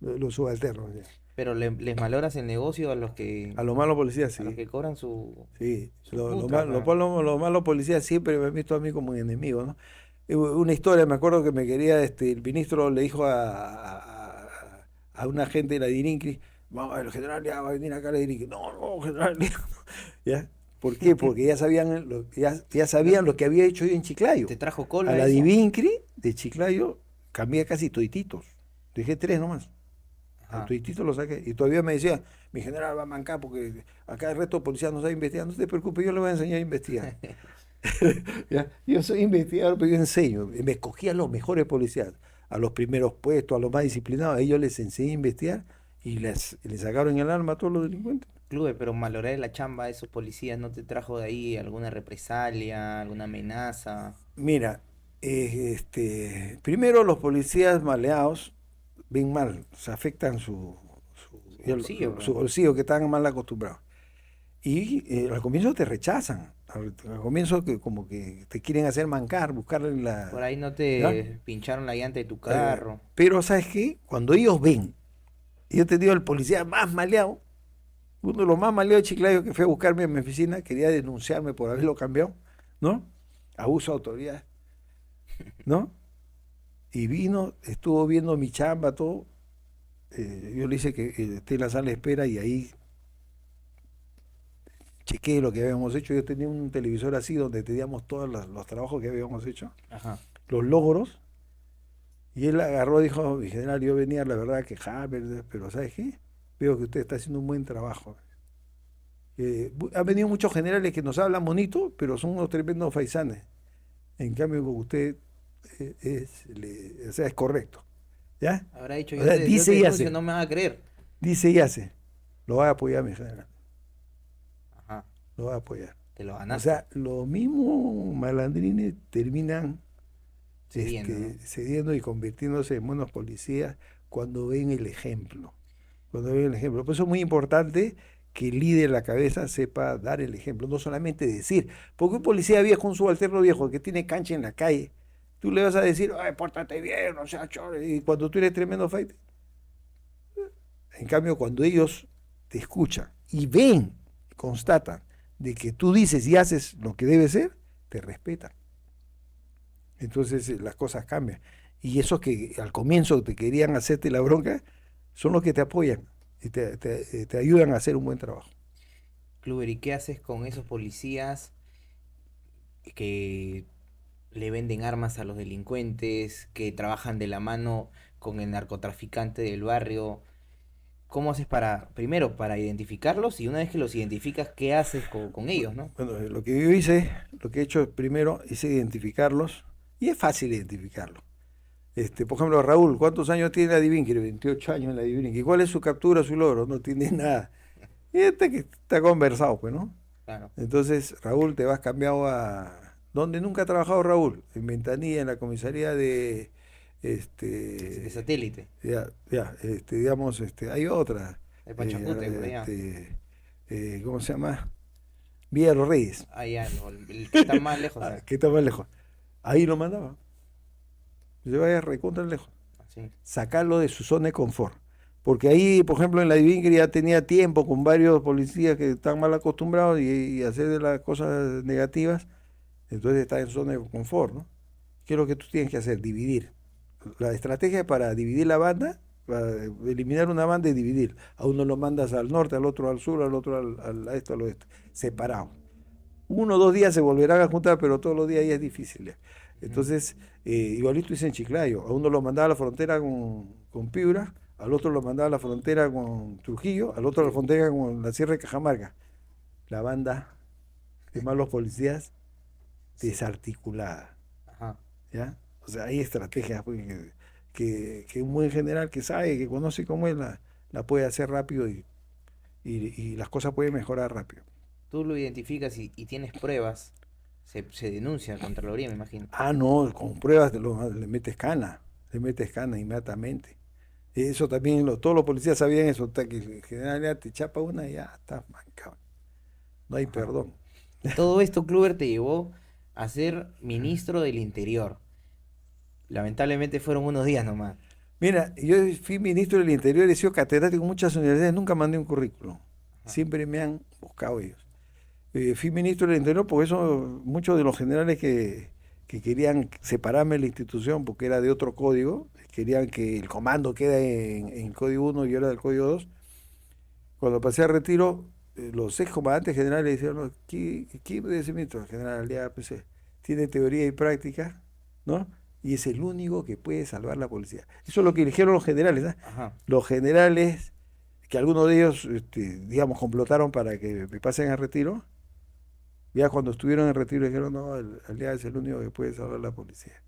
los subalternos. Me decían. Pero les maloras el negocio A los malos policías, a los sí. que cobran su, Sí, su puta, mano. los malos policías siempre me han visto a mí como un enemigo, ¿no? Una historia, me acuerdo que me quería, el ministro le dijo a un agente de la DIRINCRI, vamos, el general ya va a venir acá a la DIRINCRI. No, no, general, ¿ya? ¿Por qué? Porque ya sabían lo que había hecho yo en Chiclayo. ¿Te trajo A cola la eso? DIRINCRI de Chiclayo cambié casi todititos. Dejé 3 nomás. A Ajá. todititos lo saqué. Y todavía me decía, mi general va a mancar porque acá el resto de policías no sabe investigar. No se preocupe, yo le voy a enseñar a investigar. ¿Ya? Yo soy investigador, pero yo enseño. Me escogí a los mejores policías, a los primeros puestos, a los más disciplinados. A ellos les enseñé a investigar y les sacaron el arma a todos los delincuentes. Clube, pero valorar la chamba de esos policías no te trajo de ahí alguna represalia, alguna amenaza. Mira, primero los policías maleados ven mal, se afectan Su bolsillo, su bro. bolsillo, que están mal acostumbrados. Y al comienzo te rechazan, al comienzo que como que te quieren hacer mancar, buscarle Por la... ahí no ¿ya? te pincharon la llanta de tu carro. Pero ¿sabes qué? Cuando ellos ven, yo te digo, el policía más maleado, uno de los más maleados de Chiclayo que fue a buscarme en mi oficina, quería denunciarme por haberlo cambiado, ¿no? Abuso de autoridad, ¿no? Y vino, estuvo viendo mi chamba, todo. Yo le hice que esté en la sala de espera y ahí chequeé lo que habíamos hecho. Yo tenía un televisor así donde teníamos todos los trabajos que habíamos hecho, Ajá. los logros. Y él agarró y dijo, mi general, yo venía la verdad a quejarme, pero ¿sabes qué? Veo que usted está haciendo un buen trabajo. Han venido muchos generales que nos hablan bonito, pero son unos tremendos faisanes. En cambio, con usted o sea, es correcto. ¿Ya? Habrá dicho, O sea, yo te dice y denuncio, hace. no me van a creer. Dice y hace. Lo va a apoyar, mi general. Ajá. Lo va a apoyar. Te lo O ganaste. sea, los mismos malandrines terminan Cediendo, ¿no? cediendo y convirtiéndose en buenos policías cuando ven el ejemplo. Cuando ven el ejemplo. Por eso es muy importante que el líder, la cabeza, sepa dar el ejemplo, no solamente decir. Porque un policía viejo, un subalterno viejo que tiene cancha en la calle, tú le vas a decir, ay, pórtate bien, no seas chore. Y cuando tú eres tremendo fight. En cambio, cuando ellos te escuchan y ven, constatan de que tú dices y haces lo que debe ser, te respetan. Entonces las cosas cambian. Y esos que al comienzo te querían hacerte la bronca, son los que te apoyan y te ayudan a hacer un buen trabajo. Kluber, ¿y qué haces con esos policías que le venden armas a los delincuentes, que trabajan de la mano con el narcotraficante del barrio? ¿Cómo haces para, primero, para identificarlos y una vez que los identificas, qué haces con ellos, ¿no? Bueno, lo que yo hice, lo que he hecho primero es identificarlos, y es fácil identificarlos. Por ejemplo, Raúl, ¿cuántos años tiene la Divinkri? 28 años en la Divinkri. ¿Cuál es su captura, su logro? No tiene nada. Y que está conversado, pues, ¿no? Claro, Entonces, Raúl, te vas cambiado a... ¿Dónde nunca ha trabajado Raúl? En Ventanilla, en la comisaría de... de Este, satélite, digamos, hay otra. de Pachacute, por eh, allá. ¿Cómo se llama? Villa de los Reyes, Allá, no, el que está más lejos, que está más lejos. Ahí lo mandaba. Se vaya recontra lejos. así. Sacarlo de su zona de confort. Porque ahí, por ejemplo, en la Divinkri ya tenía tiempo con varios policías que están mal acostumbrados y hacer de las cosas negativas, entonces está en zona de confort, ¿no? ¿Qué es lo que tú tienes que hacer? Dividir. La estrategia para dividir la banda, para eliminar una banda y dividir. A uno lo mandas al norte, al otro al sur, al otro a esto, al oeste, separado. 1 o 2 días se volverán a juntar, pero todos los días ya es difícil. Ujú. Entonces, igualito hice en Chiclayo. A uno lo mandaba a la frontera con Piura, al otro lo mandaba a la frontera con Trujillo, al otro a la frontera con la Sierra de Cajamarca. La banda de malos policías Sí, desarticulada, ajá. ¿ya? O sea, hay estrategias pues, que un buen general que sabe, que conoce cómo es, la puede hacer rápido y las cosas pueden mejorar rápido. Tú lo identificas y tienes pruebas, se denuncia a Contraloría, me imagino. Ah, no, con pruebas le metes cana inmediatamente. Eso también, todos los policías sabían eso, hasta que el general ya te chapa una y ya estás mancado. No hay Ajá. perdón. Y todo esto, Kluber, te llevó a ser ministro del Interior. Lamentablemente fueron unos días nomás. Mira, yo fui ministro del Interior, he sido catedrático en muchas universidades, nunca mandé un currículum. Ajá. Siempre me han buscado ellos. Fui ministro del Interior, por eso muchos de los generales que querían separarme de la institución porque era de otro código, querían que el comando quede en el código 1 y yo era del código 2. Cuando pasé a retiro, los ex comandantes generales dijeron, no, ¿quién debe ser ministro? General, ya, pues, tiene teoría y práctica, ¿no? Y es el único que puede salvar la policía. Eso es lo que eligieron los generales, ¿ah? Ajá. Los generales, que algunos de ellos, digamos, complotaron para que me pasen a retiro. Ya cuando estuvieron en retiro dijeron, no, el día es el único que puede salvar la policía.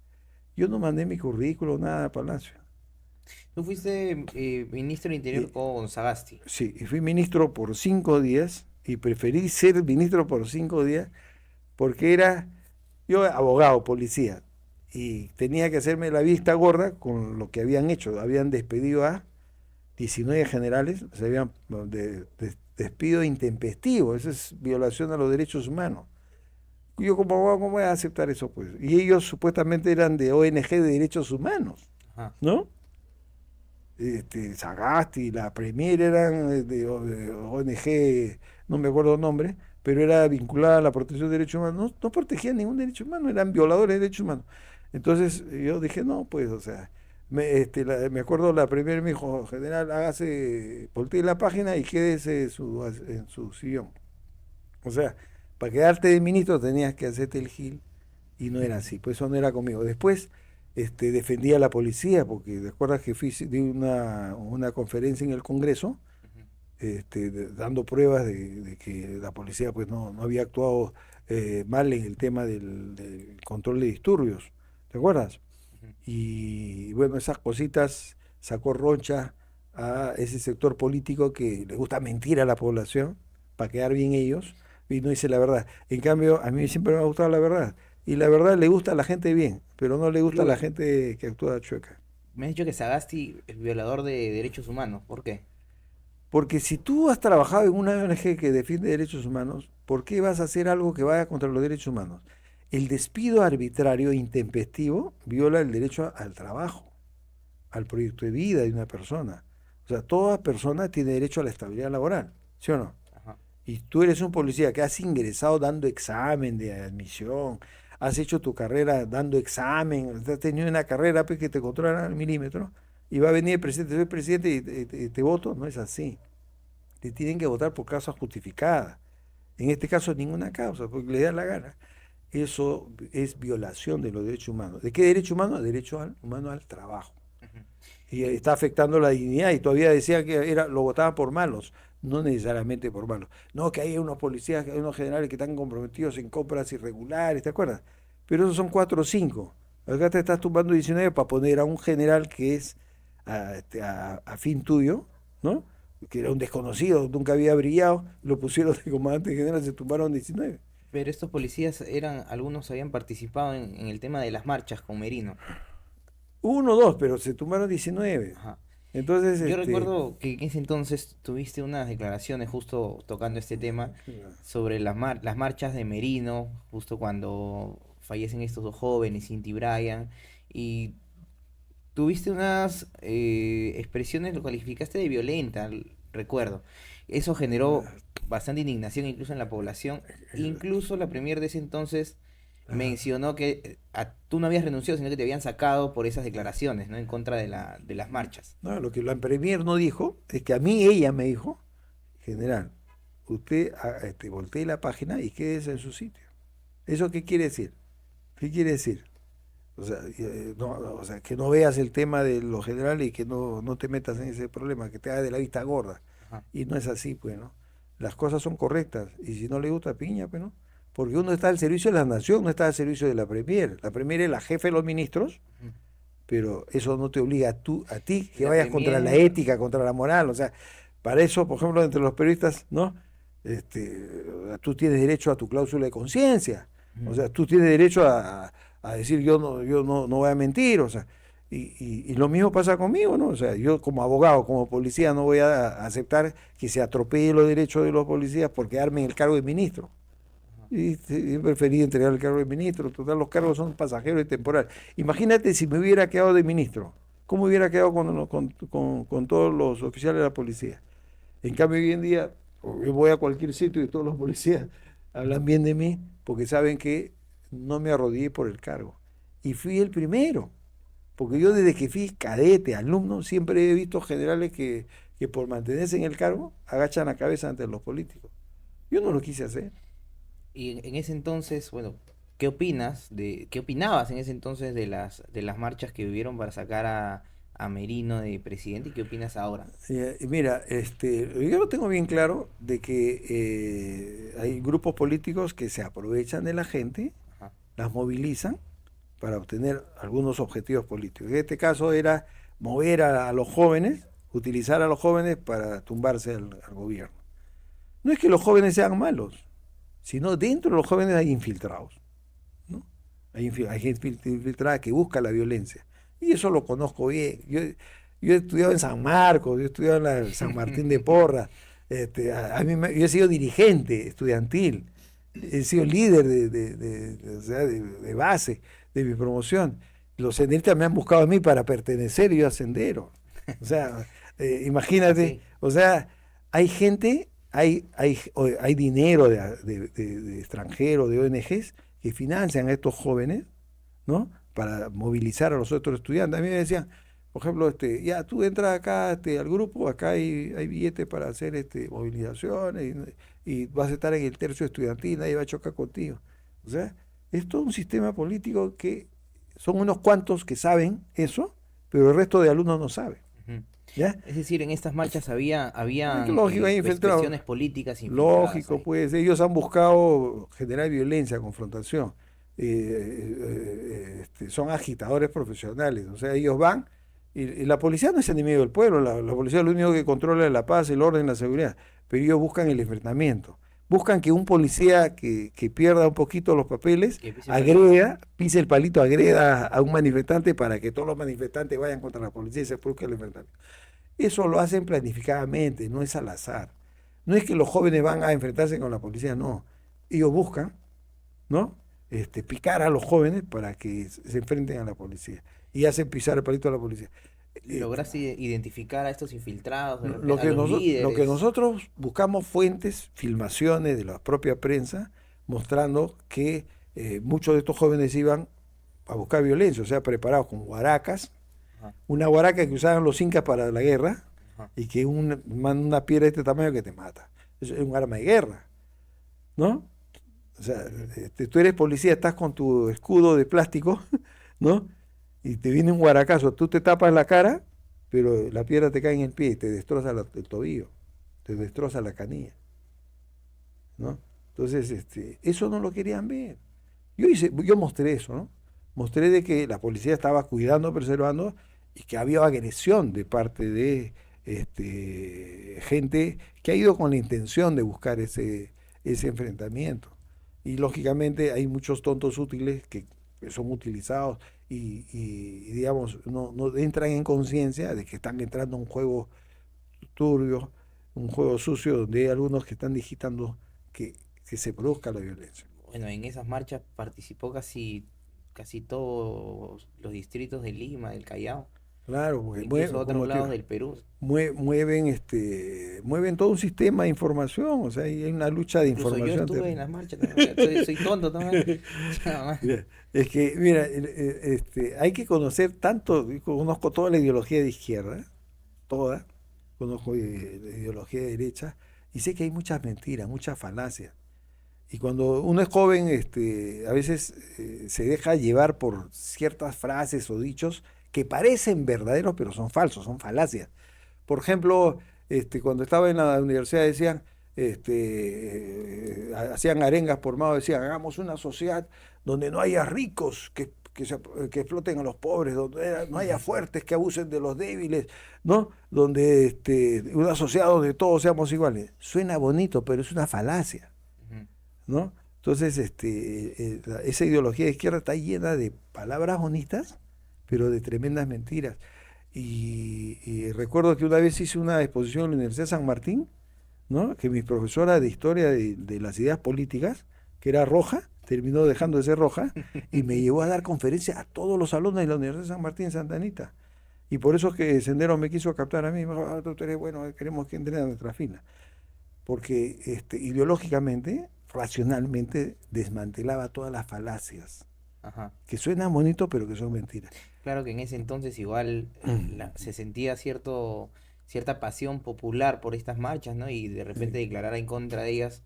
Yo no mandé mi currículo, nada a Palacio. Tú fuiste ministro del Interior Y, con Sagasti. sí, y fui ministro por 5 días y preferí ser ministro por 5 días porque era yo abogado, policía, y tenía que hacerme la vista gorda con lo que habían hecho. Habían despedido a 19 generales, se habían despido intempestivo, esa es violación a los derechos humanos. Yo como abogado, ¿cómo voy a aceptar eso? Pues? Y ellos supuestamente eran de ONG de derechos humanos, Ajá. ¿no? Sagasti, la Premier eran de ONG, no me acuerdo el nombre, pero era vinculada a la protección de derechos humanos. No, no protegían ningún derecho humano, eran violadores de derechos humanos. Entonces yo dije, no, pues, o sea, me acuerdo la Premier me dijo, general, hágase, voltee la página y quédese en su sillón. O sea, para quedarte de ministro tenías que hacerte el gil y no era así, pues eso no era conmigo. Después defendía a la policía, porque te acuerdas que di una conferencia en el Congreso Ujú. dando pruebas de que la policía pues no había actuado mal en el tema del control de disturbios, ¿te acuerdas? Ujú. Y bueno, esas cositas sacó roncha a ese sector político que le gusta mentir a la población para quedar bien ellos y no dice la verdad. En cambio, a mí siempre me ha gustado la verdad. Y la verdad le gusta a la gente bien, pero no le gusta a la Kluber, gente que actúa chueca. me has dicho que Sagasti es violador de derechos humanos. ¿Por qué? Porque si tú has trabajado en una ONG que defiende derechos humanos, ¿por qué vas a hacer algo que vaya contra los derechos humanos? El despido arbitrario e intempestivo viola el derecho al trabajo, al proyecto de vida de una persona. O sea, toda persona tiene derecho a la estabilidad laboral, ¿sí o no? Ajá. Y tú eres un policía que has ingresado dando examen de admisión, has hecho tu carrera dando examen, has tenido una carrera pues, que te controlan al milímetro, y va a venir el presidente, soy presidente y te voto, no es así. Te tienen que votar por causas justificadas. En este caso, ninguna causa, porque le da la gana. Eso es violación de los derechos humanos. ¿De qué derecho humano? Derecho humano al trabajo. Ujú. Y Y está afectando la dignidad y todavía decía que lo votaban por malos, no necesariamente por malos. No, que hay unos policías, que hay unos generales que están comprometidos en compras irregulares, ¿te acuerdas? Pero esos son 4 o 5. Acá te estás tumbando 19 para poner a un general que es a fin tuyo, ¿no? Que era un desconocido, nunca había brillado, lo pusieron de comandante general, se tumbaron 19. pero estos policías eran, algunos habían participado en el tema de las marchas con Merino. Uno o dos, pero se tumbaron 19. Ajá. Entonces, Yo recuerdo que en ese entonces tuviste unas declaraciones justo tocando este tema sobre las marchas de Merino, justo cuando fallecen estos dos jóvenes, Inti y Brian, y tuviste unas expresiones, lo calificaste de violenta, recuerdo. Eso generó bastante indignación incluso en la población. Incluso la premier de ese entonces ajá. mencionó que tú no habías renunciado, sino que te habían sacado por esas declaraciones, ¿no? En contra de las marchas. No, lo que la Premier no dijo es que a mí ella me dijo, general, usted voltee la página y quédese en su sitio. ¿Eso qué quiere decir? ¿Qué quiere decir? O sea, o sea, que no veas el tema de lo general y que no te metas en ese problema, que te haga de la vista gorda. Ajá. Y no es así, pues, ¿no? Las cosas son correctas. Y si no le gusta, piña, pues, ¿no? Porque uno está al servicio de la nación, no está al servicio de la Premier. La Premier es la jefe de los ministros, Ujú. pero eso no te obliga a ti que La vayas contra la premier, ética, contra la moral. O sea, para eso, por ejemplo, entre los periodistas, ¿no? Tú tienes derecho a tu cláusula de conciencia. O ujú, sea, tú tienes derecho a decir yo no voy a mentir. O sea, Y lo mismo pasa conmigo, ¿no? O sea, yo como abogado, como policía, no voy a aceptar que se atropelle los derechos de los policías por quedarme en el cargo de ministro. Y preferí entregar el cargo de ministro. Total, los cargos son pasajeros y temporales. Imagínate si me hubiera quedado de ministro. ¿Cómo hubiera quedado con todos los oficiales de la policía? En cambio, hoy en día, yo voy a cualquier sitio y todos los policías hablan bien de mí porque saben que no me arrodillé por el cargo. Y fui el primero. Porque yo desde que fui cadete, alumno, siempre he visto generales que por mantenerse en el cargo agachan la cabeza ante los políticos. Yo no lo quise hacer. Y en ese entonces, bueno, qué opinabas en ese entonces de las marchas que hubieron para sacar a Merino de presidente y qué opinas ahora? Mira, yo lo tengo bien claro de que hay grupos políticos que se aprovechan de la gente, Ajá. las movilizan para obtener algunos objetivos políticos. En este caso era mover a los jóvenes, utilizar a los jóvenes para tumbarse al gobierno. No es que los jóvenes sean malos, sino dentro de los jóvenes hay infiltrados, ¿no? Hay gente infiltrada que busca la violencia. Y eso lo conozco bien. Yo he estudiado en San Marcos, yo he estudiado en San Martín de Porras. Yo he sido dirigente estudiantil, he sido líder o sea, de base de mi promoción. Los senderistas me han buscado a mí para pertenecer y yo a Sendero. O sea, imagínate, Así. o sea, hay gente, hay dinero de extranjeros, de ONGs, que financian a estos jóvenes, ¿no? Para movilizar a los otros estudiantes. A mí me decían, por ejemplo, ya tú entras acá al grupo, acá hay billetes para hacer movilizaciones y vas a estar en el tercio estudiantil, nadie va a chocar contigo. O sea, es todo un sistema político que son unos cuantos que saben eso, pero el resto de alumnos no saben. Ujú. ¿Ya? Es decir, en estas marchas habían Lógico, hay infiltrados. expresiones políticas infiltradas Lógico, ahí. pues ellos han buscado generar violencia, confrontación. Son agitadores profesionales, o sea, ellos van y la policía no es enemigo del pueblo, la policía es lo único que controla es la paz, el orden, la seguridad, pero ellos buscan el enfrentamiento. Buscan que un policía que pierda un poquito los papeles, Que pise el palito. agreda, pise el palito, agreda a un manifestante para que todos los manifestantes vayan contra la policía y se produzca el enfrentamiento. Eso lo hacen planificadamente, no es al azar. No es que los jóvenes van a enfrentarse con la policía, no. Ellos buscan, ¿no? Picar a los jóvenes para que se enfrenten a la policía y hacen pisar el palito a la policía. Eh, ¿Lograste identificar a estos infiltrados, de lo repente, a que, los lo que líderes? nosotros buscamos fuentes, filmaciones de la propia prensa, mostrando que muchos de estos jóvenes iban a buscar violencia, o sea, preparados con guaracas, Ajá, una guaraca que usaban los incas para la guerra ajá. y que manda una piedra de este tamaño que te mata. Eso es un arma de guerra, ¿no? O sea, tú eres policía, estás con tu escudo de plástico, ¿no? Y te viene un guaracazo, tú te tapas la cara, pero la piedra te cae en el pie y te destroza el tobillo, te destroza la canilla, ¿no? Entonces, eso no lo querían ver. Yo mostré eso, ¿no? Mostré de que la policía estaba cuidando, preservando y que había agresión de parte de gente que ha ido con la intención de buscar ese enfrentamiento. Y lógicamente hay muchos tontos útiles que son utilizados digamos, no entran en conciencia de que están entrando a un juego turbio, un juego sucio, donde hay algunos que están digitando que se produzca la violencia. Bueno, en esas marchas participó casi todos los distritos de Lima, del Callao, Claro, porque incluso otros como lados del Perú. mueven todo un sistema de información, o sea, hay una lucha de Incluso yo información estuve en terrible. las marchas también. Soy tonto también. Mira, es que, mira, hay que conocer tanto, yo conozco toda la ideología de izquierda, toda, conozco la ideología de derecha, y sé que hay muchas mentiras, muchas falacias. Y cuando uno es joven, a veces se deja llevar por ciertas frases o dichos que parecen verdaderos, pero son falsos, son falacias. Por ejemplo, cuando estaba en la universidad decían, hacían arengas por Mao, decían, hagamos una sociedad donde no haya ricos que exploten a los pobres, donde no haya fuertes que abusen de los débiles, ¿no? Donde una sociedad donde todos seamos iguales. Suena bonito, pero es una falacia, Ujú. ¿no? Entonces, esa ideología de izquierda está llena de palabras bonitas, pero de tremendas mentiras. Y recuerdo que una vez hice una exposición en la Universidad de San Martín, ¿no? Que mi profesora de historia de las ideas políticas, que era roja, terminó dejando de ser roja, y me llevó a dar conferencias a todos los alumnos de la Universidad de San Martín en Santa Anita. Y por eso es que Sendero me quiso captar a mí, me dijo, "Ah, doctor, bueno, queremos que entre a nuestra fila", porque ideológicamente, racionalmente, desmantelaba todas las falacias, Ajá. que suenan bonito, pero que son mentiras. Claro que en ese entonces igual se sentía cierta pasión popular por estas marchas, ¿no? Y de repente declarar en contra de ellas.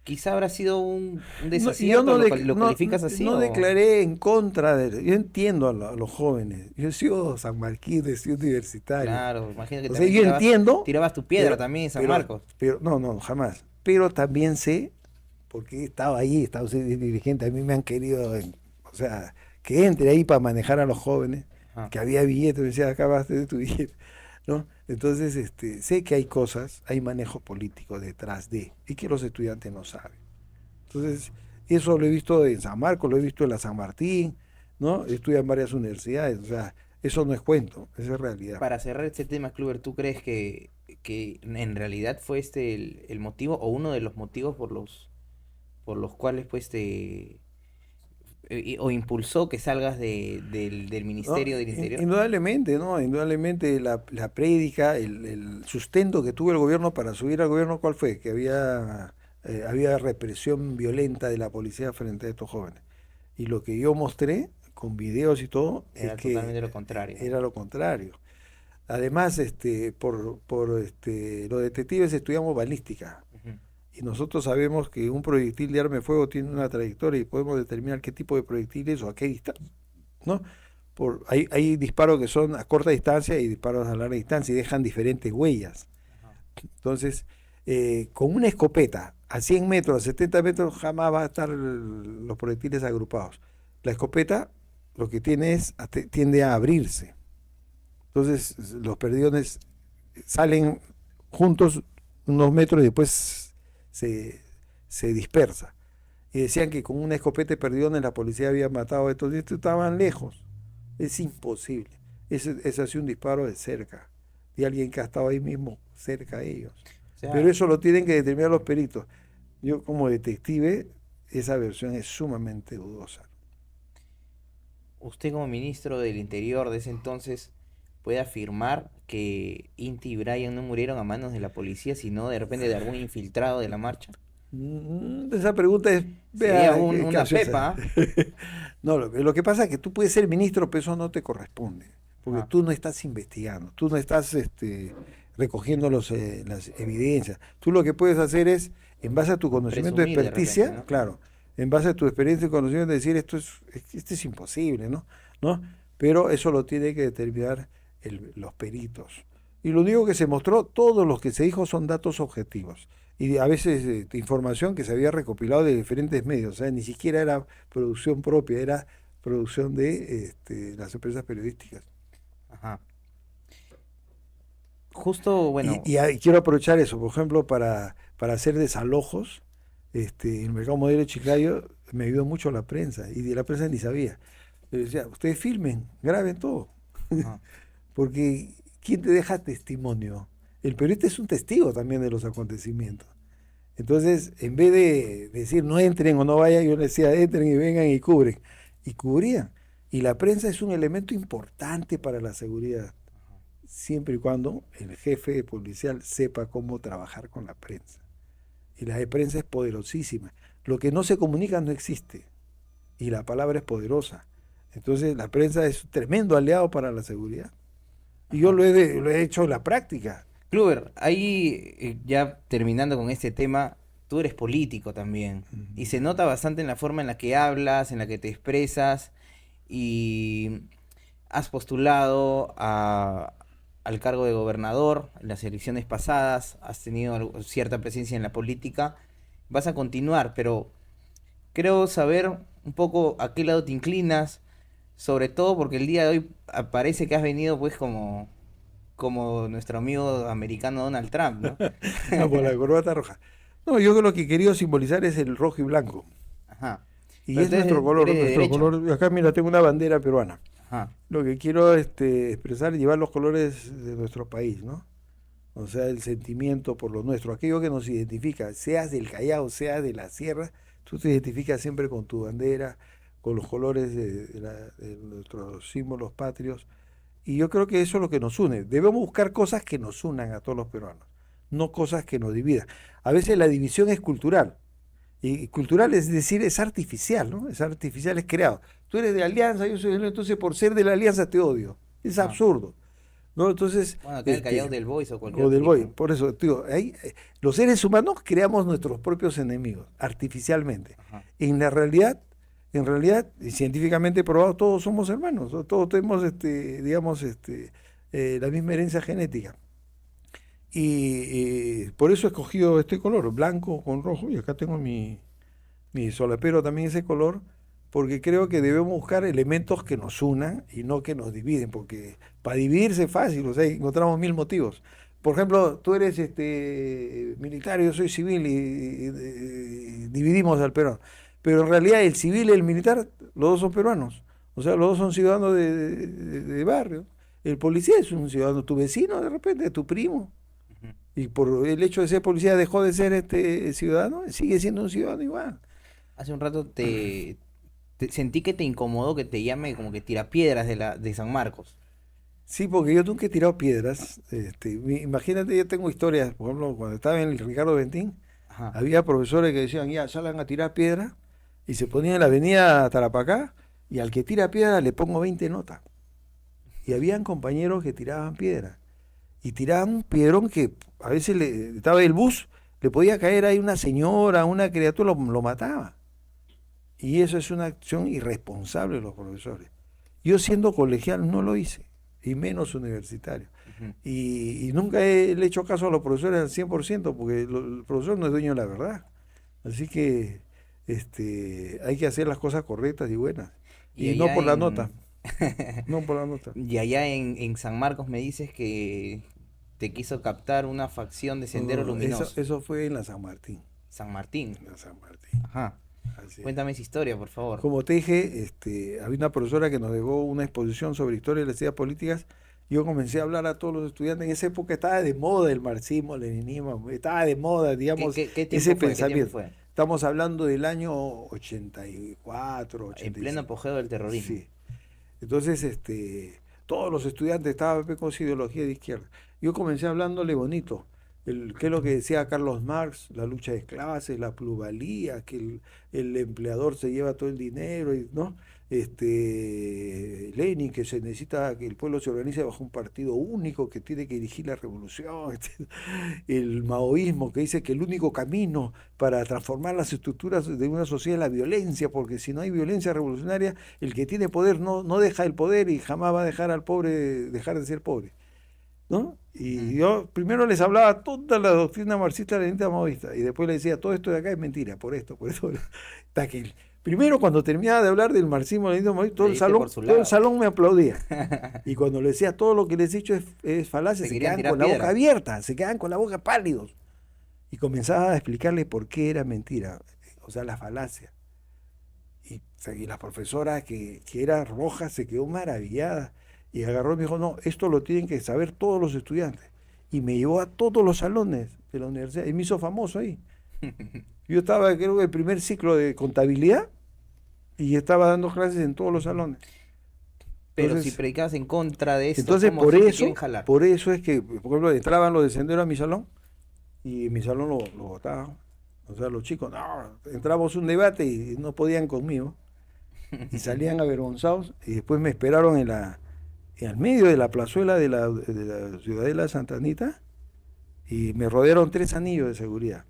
Quizá habrá sido un No, y yo desacierto, ¿lo calificas así no o...? declaré en contra de... Yo entiendo a los jóvenes. Yo he sido San Marquín, he sido universitario. Claro, imagino que O sea, también yo entiendo, tirabas tu piedra también en San Marcos. pero no, no, jamás. Pero también sé, porque he estado ahí, he estado siendo dirigente, a mí me han querido, o sea, que entre ahí para manejar a los jóvenes, Ajá. que había billetes, me decía, acabaste de tu billete, ¿no? Entonces, sé que hay cosas, hay manejo político detrás de, y que los estudiantes no saben. Entonces, eso lo he visto en San Marcos, lo he visto en la San Martín, ¿no? Estudia en varias universidades, o sea, eso no es cuento, eso es realidad. Para cerrar este tema, Kluber, ¿tú crees que en realidad fue el motivo o uno de los motivos por los cuales pues o impulsó que salgas del ¿No? Ministerio del Interior? Indudablemente, ¿no? Indudablemente la prédica, el sustento que tuvo el gobierno para subir al gobierno, ¿cuál fue? Que había represión violenta de la policía frente a estos jóvenes. Y lo que yo mostré, con videos y todo, es Era que totalmente lo contrario. era lo contrario. Además, los detectives estudiamos balística. Ujú. Y nosotros sabemos que un proyectil de arma de fuego tiene una trayectoria y podemos determinar qué tipo de proyectil es o a qué distancia, ¿no? Hay disparos que son a corta distancia y disparos a larga distancia y dejan diferentes huellas. Ajá. Entonces, con una escopeta a 100 metros, a 70 metros, jamás va a estar los proyectiles agrupados. La escopeta lo que tiene tiende a abrirse. Entonces, los perdigones salen juntos unos metros y después se, se dispersa. Y decían que con una escopeta de perdigones la policía había matado a estos y estos estaban lejos. Es imposible. Ese ha sido un disparo de cerca, de alguien que ha estado ahí mismo cerca a ellos. O sea, Pero eso lo tienen que determinar los peritos. Yo como detective, esa versión es sumamente dudosa. usted como ministro del Interior de ese entonces puede afirmar que Inti y Brian no murieron a manos de la policía, sino de repente de algún infiltrado de la marcha. Esa pregunta es, Sería vea, una capciosa. pepa. No, lo que pasa es que tú puedes ser ministro, pero eso no te corresponde, porque Ajá. tú no estás investigando, tú no estás recogiendo las evidencias. Tú lo que puedes hacer es, en base a tu conocimiento de Presumir de repente, experticia, ¿no? claro, en base a tu experiencia y conocimiento, decir esto es imposible, ¿no? ¿No? Pero eso lo tiene que determinar los peritos. Y lo único que se mostró, todo lo que se dijo son datos objetivos. Y a veces información que se había recopilado de diferentes medios, o sea, ni siquiera era producción propia, era producción de las empresas periodísticas. Ajá. Justo, bueno, Y quiero aprovechar eso, por ejemplo, para hacer desalojos, en el mercado modelo de Chiclayo me ayudó mucho la prensa, y de la prensa ni sabía. Yo decía, ustedes filmen, graben todo, ajá, porque ¿quién te deja testimonio? El periodista es un testigo también de los acontecimientos. Entonces, en vez de decir no entren o no vayan, yo les decía entren y vengan y cubren. Y cubrían. Y la prensa es un elemento importante para la seguridad, siempre y cuando el jefe policial sepa cómo trabajar con la prensa. Y la de prensa es poderosísima. Lo que no se comunica no existe. Y la palabra es poderosa. Entonces, la prensa es un tremendo aliado para la seguridad. Y yo ajá. lo he hecho en la práctica. Kluber, ahí ya terminando con este tema, tú eres político también. Y se nota bastante en la forma en la que hablas, en la que te expresas. Y has postulado al cargo de gobernador en las elecciones pasadas, has tenido cierta presencia en la política. Vas a continuar, pero creo saber un poco a qué lado te inclinas, sobre todo porque el día de hoy parece que has venido pues como nuestro amigo americano Donald Trump, ¿no? Por la corbata roja. No, yo creo que lo que quería simbolizar es el rojo y blanco. Ajá. Y Pero es tú eres nuestro color, eres de nuestro derecha. color. Acá, mira, tengo una bandera peruana. Ajá. Lo que quiero expresar es llevar los colores de nuestro país, ¿no? O sea, el sentimiento por lo nuestro, aquello que nos identifica, seas del Callao, seas de la sierra, tú te identificas siempre con tu bandera, con los colores de nuestros símbolos patrios. Y yo creo que eso es lo que nos une. Debemos buscar cosas que nos unan a todos los peruanos, no cosas que nos dividan. A veces la división es cultural. Y cultural es decir, es artificial, ¿no? Es artificial, es creado. Tú eres de Alianza, yo soy de Alianza, entonces por ser de la Alianza te odio. Es Ajá. absurdo, ¿no? Entonces, Bueno, acá en el Callao este, del Boys o cualquier o otro del Boy, equipo. por eso, digo, los seres humanos creamos nuestros propios enemigos, artificialmente. Ajá. En realidad, y científicamente probado, todos somos hermanos, todos tenemos, digamos, la misma herencia genética. Y por eso he escogido este color, blanco con rojo, y acá tengo mi solapero también ese color, porque creo que debemos buscar elementos que nos unan y no que nos dividen, porque para dividirse es fácil, o sea, encontramos mil motivos. Por ejemplo, tú eres militar, yo soy civil y dividimos al peruano. Pero en realidad el civil y el militar, los dos son peruanos. O sea, los dos son ciudadanos de barrio. El policía es un ciudadano, tu vecino de repente, tu primo. Ujú. Y por el hecho de ser policía dejó de ser ciudadano, sigue siendo un ciudadano igual. Hace un rato sentí que te incomodó que te llame como que tirapiedras de San Marcos. Sí, porque yo nunca he tirado piedras. Imagínate, yo tengo historias, por ejemplo, cuando estaba en el Ricardo Bentín, Ajá. había profesores que decían, ya, salgan a tirar piedras, y se ponían en la avenida Tarapacá, y al que tira piedra le pongo 20 notas. Y habían compañeros que tiraban piedras, y tiraban un piedrón que a veces estaba el bus, le podía caer ahí una señora, una criatura, lo mataba. Y eso es una acción irresponsable de los profesores. Yo siendo colegial no lo hice, y menos universitario. Ujú. Y nunca le he hecho caso a los profesores al 100% porque el profesor no es dueño de la verdad. Así que hay que hacer las cosas correctas y buenas. Y Y no allá por la nota, en no por la nota. y allá en San Marcos me dices que te quiso captar una facción de No, no, Sendero no, eso, Luminoso. eso fue en la San Martín. San Martín. En la San Martín. Ajá. Así es. Cuéntame esa historia, por favor. Como te dije, había una profesora que nos dejó una exposición sobre historia de las ideas políticas. Yo comencé a hablar a todos los estudiantes. En esa época estaba de moda el marxismo, el leninismo, estaba de moda, digamos, ¿Qué tiempo ese fue? ¿Qué tiempo pensamiento. fue? Estamos hablando del año 84, En pleno 85. apogeo del terrorismo. Sí. Entonces, todos los estudiantes estaban con su ideología de izquierda. Yo comencé hablándole bonito, qué es lo que decía Carlos Marx, la lucha de clases, la plusvalía, que el empleador se lleva todo el dinero, ¿no? Lenin, que se necesita que el pueblo se organice bajo un partido único que tiene que dirigir la revolución, el maoísmo que dice que el único camino para transformar las estructuras de una sociedad es la violencia, porque si no hay violencia revolucionaria, el que tiene poder no deja el poder y jamás va a dejar al pobre dejar de ser pobre, ¿no? Y Ujú. yo primero les hablaba toda la doctrina marxista, leninista, maoísta, y después les decía, todo esto de acá es mentira, por esto. Hasta que primero cuando terminaba de hablar del marxismo, leninismo, maoísmo, Le diste por su todo el lado. salón me aplaudía. Y cuando le decía todo lo que les he dicho es falacia, Te se querían quedaban tirar con la boca piedra. abierta, se quedaban con la boca pálidos. Y comenzaba a explicarle por qué era mentira, o sea, la falacia. Y la profesora que era roja se quedó maravillada y agarró y me dijo, no, esto lo tienen que saber todos los estudiantes. Y me llevó a todos los salones de la universidad y me hizo famoso ahí. Yo estaba, creo que el primer ciclo de contabilidad y estaba dando clases en todos los salones. Pero si Entonces, predicabas en contra de esto, entonces ¿cómo así te quieren jalar? por eso es que, por ejemplo, entraban los de Sendero a mi salón y en mi salón lo votaban. O sea, los chicos, no, entramos un debate y no podían conmigo y salían avergonzados y después me esperaron en el medio de la plazuela de la Ciudadela de Santa Anita y me rodearon 3 anillos de seguridad,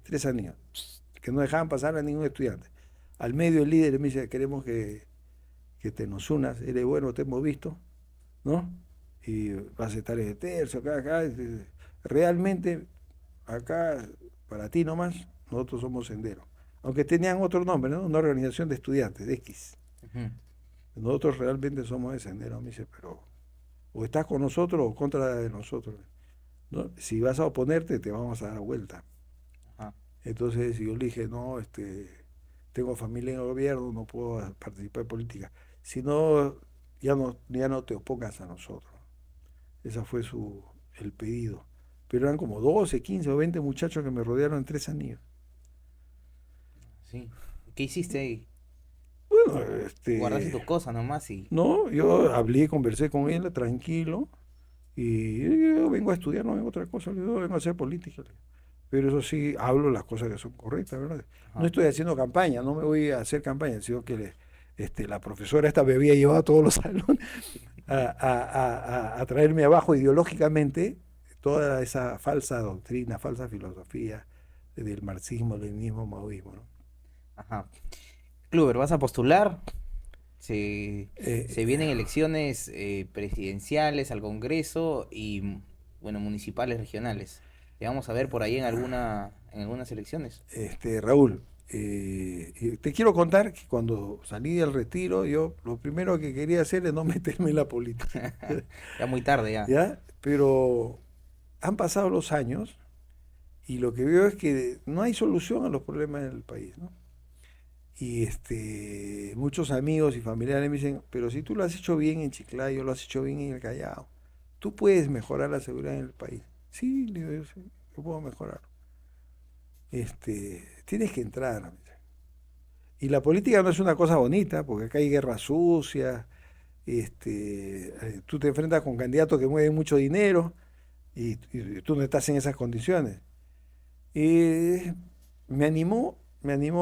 3 anillos, que no dejaban pasar a ningún estudiante. Al medio el líder me dice, queremos que te nos unas, eres bueno, te hemos visto, ¿no? Y vas a estar en el tercio, acá. Realmente, acá, para ti nomás, nosotros somos Sendero. Aunque tenían otro nombre, ¿no? Una organización de estudiantes, de X. Ujú. Nosotros realmente somos de Sendero, me dice, pero o estás con nosotros o contra de nosotros, ¿no? Si vas a oponerte, te vamos a dar vuelta. Ajá. Entonces yo le dije, no, tengo familia en el gobierno, no puedo participar en política. Si no, ya no te opongas a nosotros. Ese fue el pedido. Pero eran como 12, 15 o 20 muchachos que me rodearon en 3 anillos. Sí. ¿Qué hiciste ahí? Bueno, Guardaste tus cosas nomás y... no, yo hablé, conversé con él tranquilo y yo vengo a estudiar, no vengo a otra cosa, yo vengo a hacer política. Pero eso sí, hablo las cosas que son correctas, ¿verdad? No Ajá. estoy haciendo campaña, no me voy a hacer campaña, sino que la profesora esta me había llevado a todos los salones a traerme abajo ideológicamente toda esa falsa doctrina, falsa filosofía del marxismo, leninismo, maoísmo, ¿no? Ajá. Kluber, ¿vas a postular? Se Eh, vienen elecciones presidenciales al Congreso y, bueno, municipales, regionales. Te vamos a ver por ahí en algunas elecciones. Raúl, te quiero contar que cuando salí del retiro, yo lo primero que quería hacer es no meterme en la política, Ya muy tarde ya. ¿ya? Pero han pasado los años y lo que veo es que no hay solución a los problemas del país, ¿no? Y muchos amigos y familiares me dicen, pero si tú lo has hecho bien en Chiclayo, lo has hecho bien en el Callao, tú puedes mejorar la seguridad en el país. Sí, le digo yo, sí, yo puedo mejorar. Tienes que entrar. Me dice. Y la política no es una cosa bonita, porque acá hay guerra sucia, tú te enfrentas con candidatos que mueven mucho dinero y tú no estás en esas condiciones. Y me animó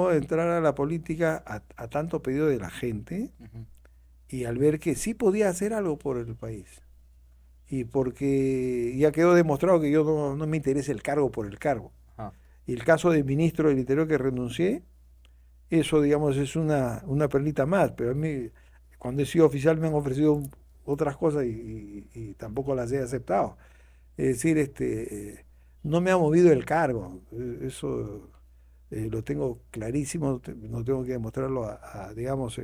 a entrar a la política a tanto pedido de la gente Ujú. y al ver que sí podía hacer algo por el país. Y porque ya quedó demostrado que yo no me interesa el cargo por el cargo. Ajá. Y el caso del ministro del Interior que renuncié, eso digamos es una perlita más, pero a mí cuando he sido oficial me han ofrecido otras cosas y tampoco las he aceptado. Es decir, no me ha movido el cargo, eso lo tengo clarísimo, no tengo que demostrarlo digamos,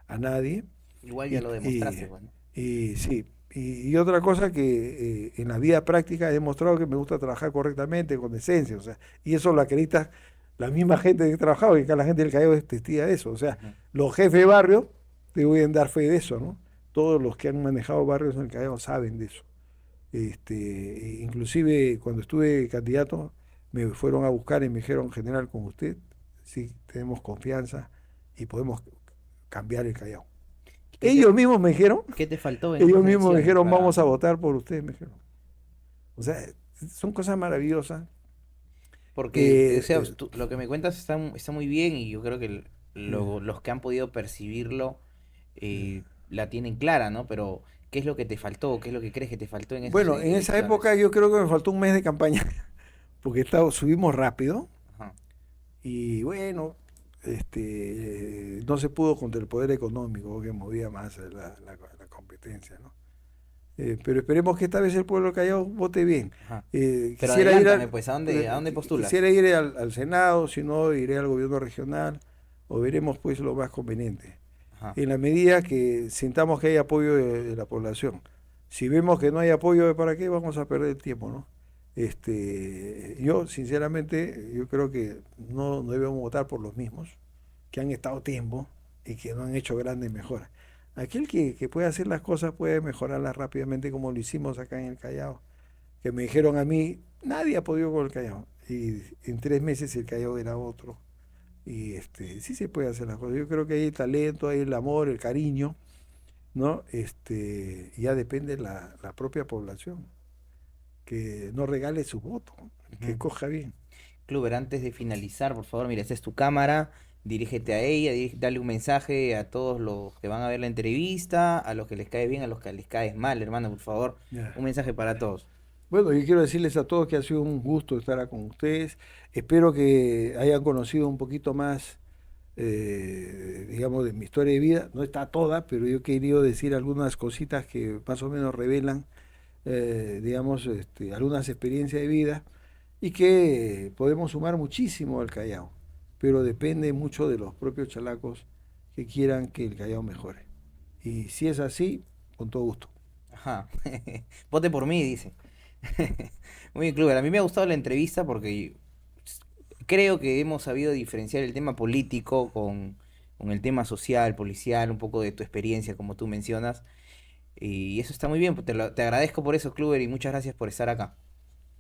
a nadie. Igual ya Y, lo y, demostraste, bueno. y sí, y otra cosa que en la vida práctica he demostrado que me gusta trabajar correctamente, con decencia, o sea, y eso lo acredita la misma gente que he trabajado, y acá la gente del Callao es testiga de eso, o sea, Ujú. los jefes de barrio te voy a dar fe de eso, ¿no? Todos los que han manejado barrios en el Callao saben de eso. Inclusive cuando estuve candidato me fueron a buscar y me dijeron, general, con usted sí tenemos confianza y podemos cambiar el Callao. ¿Qué te, Ellos mismos me dijeron, qué te faltó en ellos esas mismos me elecciones dijeron, para...? vamos a votar por usted, me dijeron. O sea, son cosas maravillosas Porque, o que, sea, lo que me cuentas está muy bien y yo creo que eh, los que han podido percibirlo la tienen clara, ¿no? Pero, ¿qué es lo que te faltó? ¿Qué es lo que crees que te faltó en esas bueno, en esa época elecciones? yo creo que me faltó un mes de campaña, porque subimos rápido Ajá. y bueno, no se pudo contra el poder económico que movía más la competencia, ¿no? Pero esperemos que esta vez el pueblo callado vote bien. Ajá. Eh, Pero quisiera ir adelántame, al, pues, a eh, dónde postulas? quisiera ir al Senado, si no, iré al gobierno regional o veremos pues lo más conveniente. Ajá. En la medida que sintamos que hay apoyo de la población. Si vemos que no hay apoyo, ¿para qué vamos a perder el tiempo, no? Yo, sinceramente, yo creo que no debemos votar por los mismos que han estado tiempo y que no han hecho grandes mejoras. Aquel que puede hacer las cosas puede mejorarlas rápidamente como lo hicimos acá en el Callao, que me dijeron a mí, nadie ha podido con el Callao. Y en 3 meses el Callao era otro. Y sí se puede hacer las cosas. Yo creo que hay el talento, hay el amor, el cariño, ¿no? Ya depende la propia población, que no regale su voto, que Ujú. coja bien. Kluber, antes de finalizar, por favor, mira, esta es tu cámara, dirígete a ella, dale un mensaje a todos los que van a ver la entrevista, a los que les cae bien, a los que les cae mal, hermano, por favor, Ya. un mensaje para todos. Bueno, yo quiero decirles a todos que ha sido un gusto estar acá con ustedes. Espero que hayan conocido un poquito más, digamos, de mi historia de vida. No está toda, pero yo he querido decir algunas cositas que más o menos revelan, digamos, algunas experiencias de vida y que podemos sumar muchísimo al Callao, pero depende mucho de los propios chalacos que quieran que el Callao mejore. Y si es así, con todo gusto. Ajá, vote por mí, dice. Muy bien, Kluber, a mí me ha gustado la entrevista porque creo que hemos sabido diferenciar el tema político con el tema social, policial, un poco de tu experiencia, como tú mencionas. Y eso está muy bien, pues te agradezco por eso, Kluber, y muchas gracias por estar acá.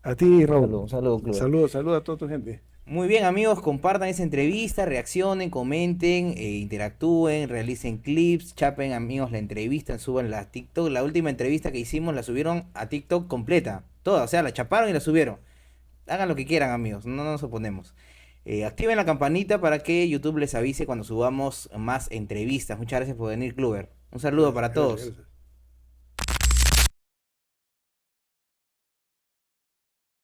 A ti, Raúl. Un saludo, Cluber. Saludos, saludos a toda tu gente. Muy bien, amigos, compartan esa entrevista, reaccionen, comenten, interactúen, realicen clips, chapen, amigos, la entrevista, suban la TikTok. La última entrevista que hicimos la subieron a TikTok completa, toda, o sea, la chaparon y la subieron. Hagan lo que quieran, amigos, no nos oponemos. Activen la campanita para que YouTube les avise cuando subamos más entrevistas. Muchas gracias por venir, Kluber. Un saludo para Gracias, todos. gracias.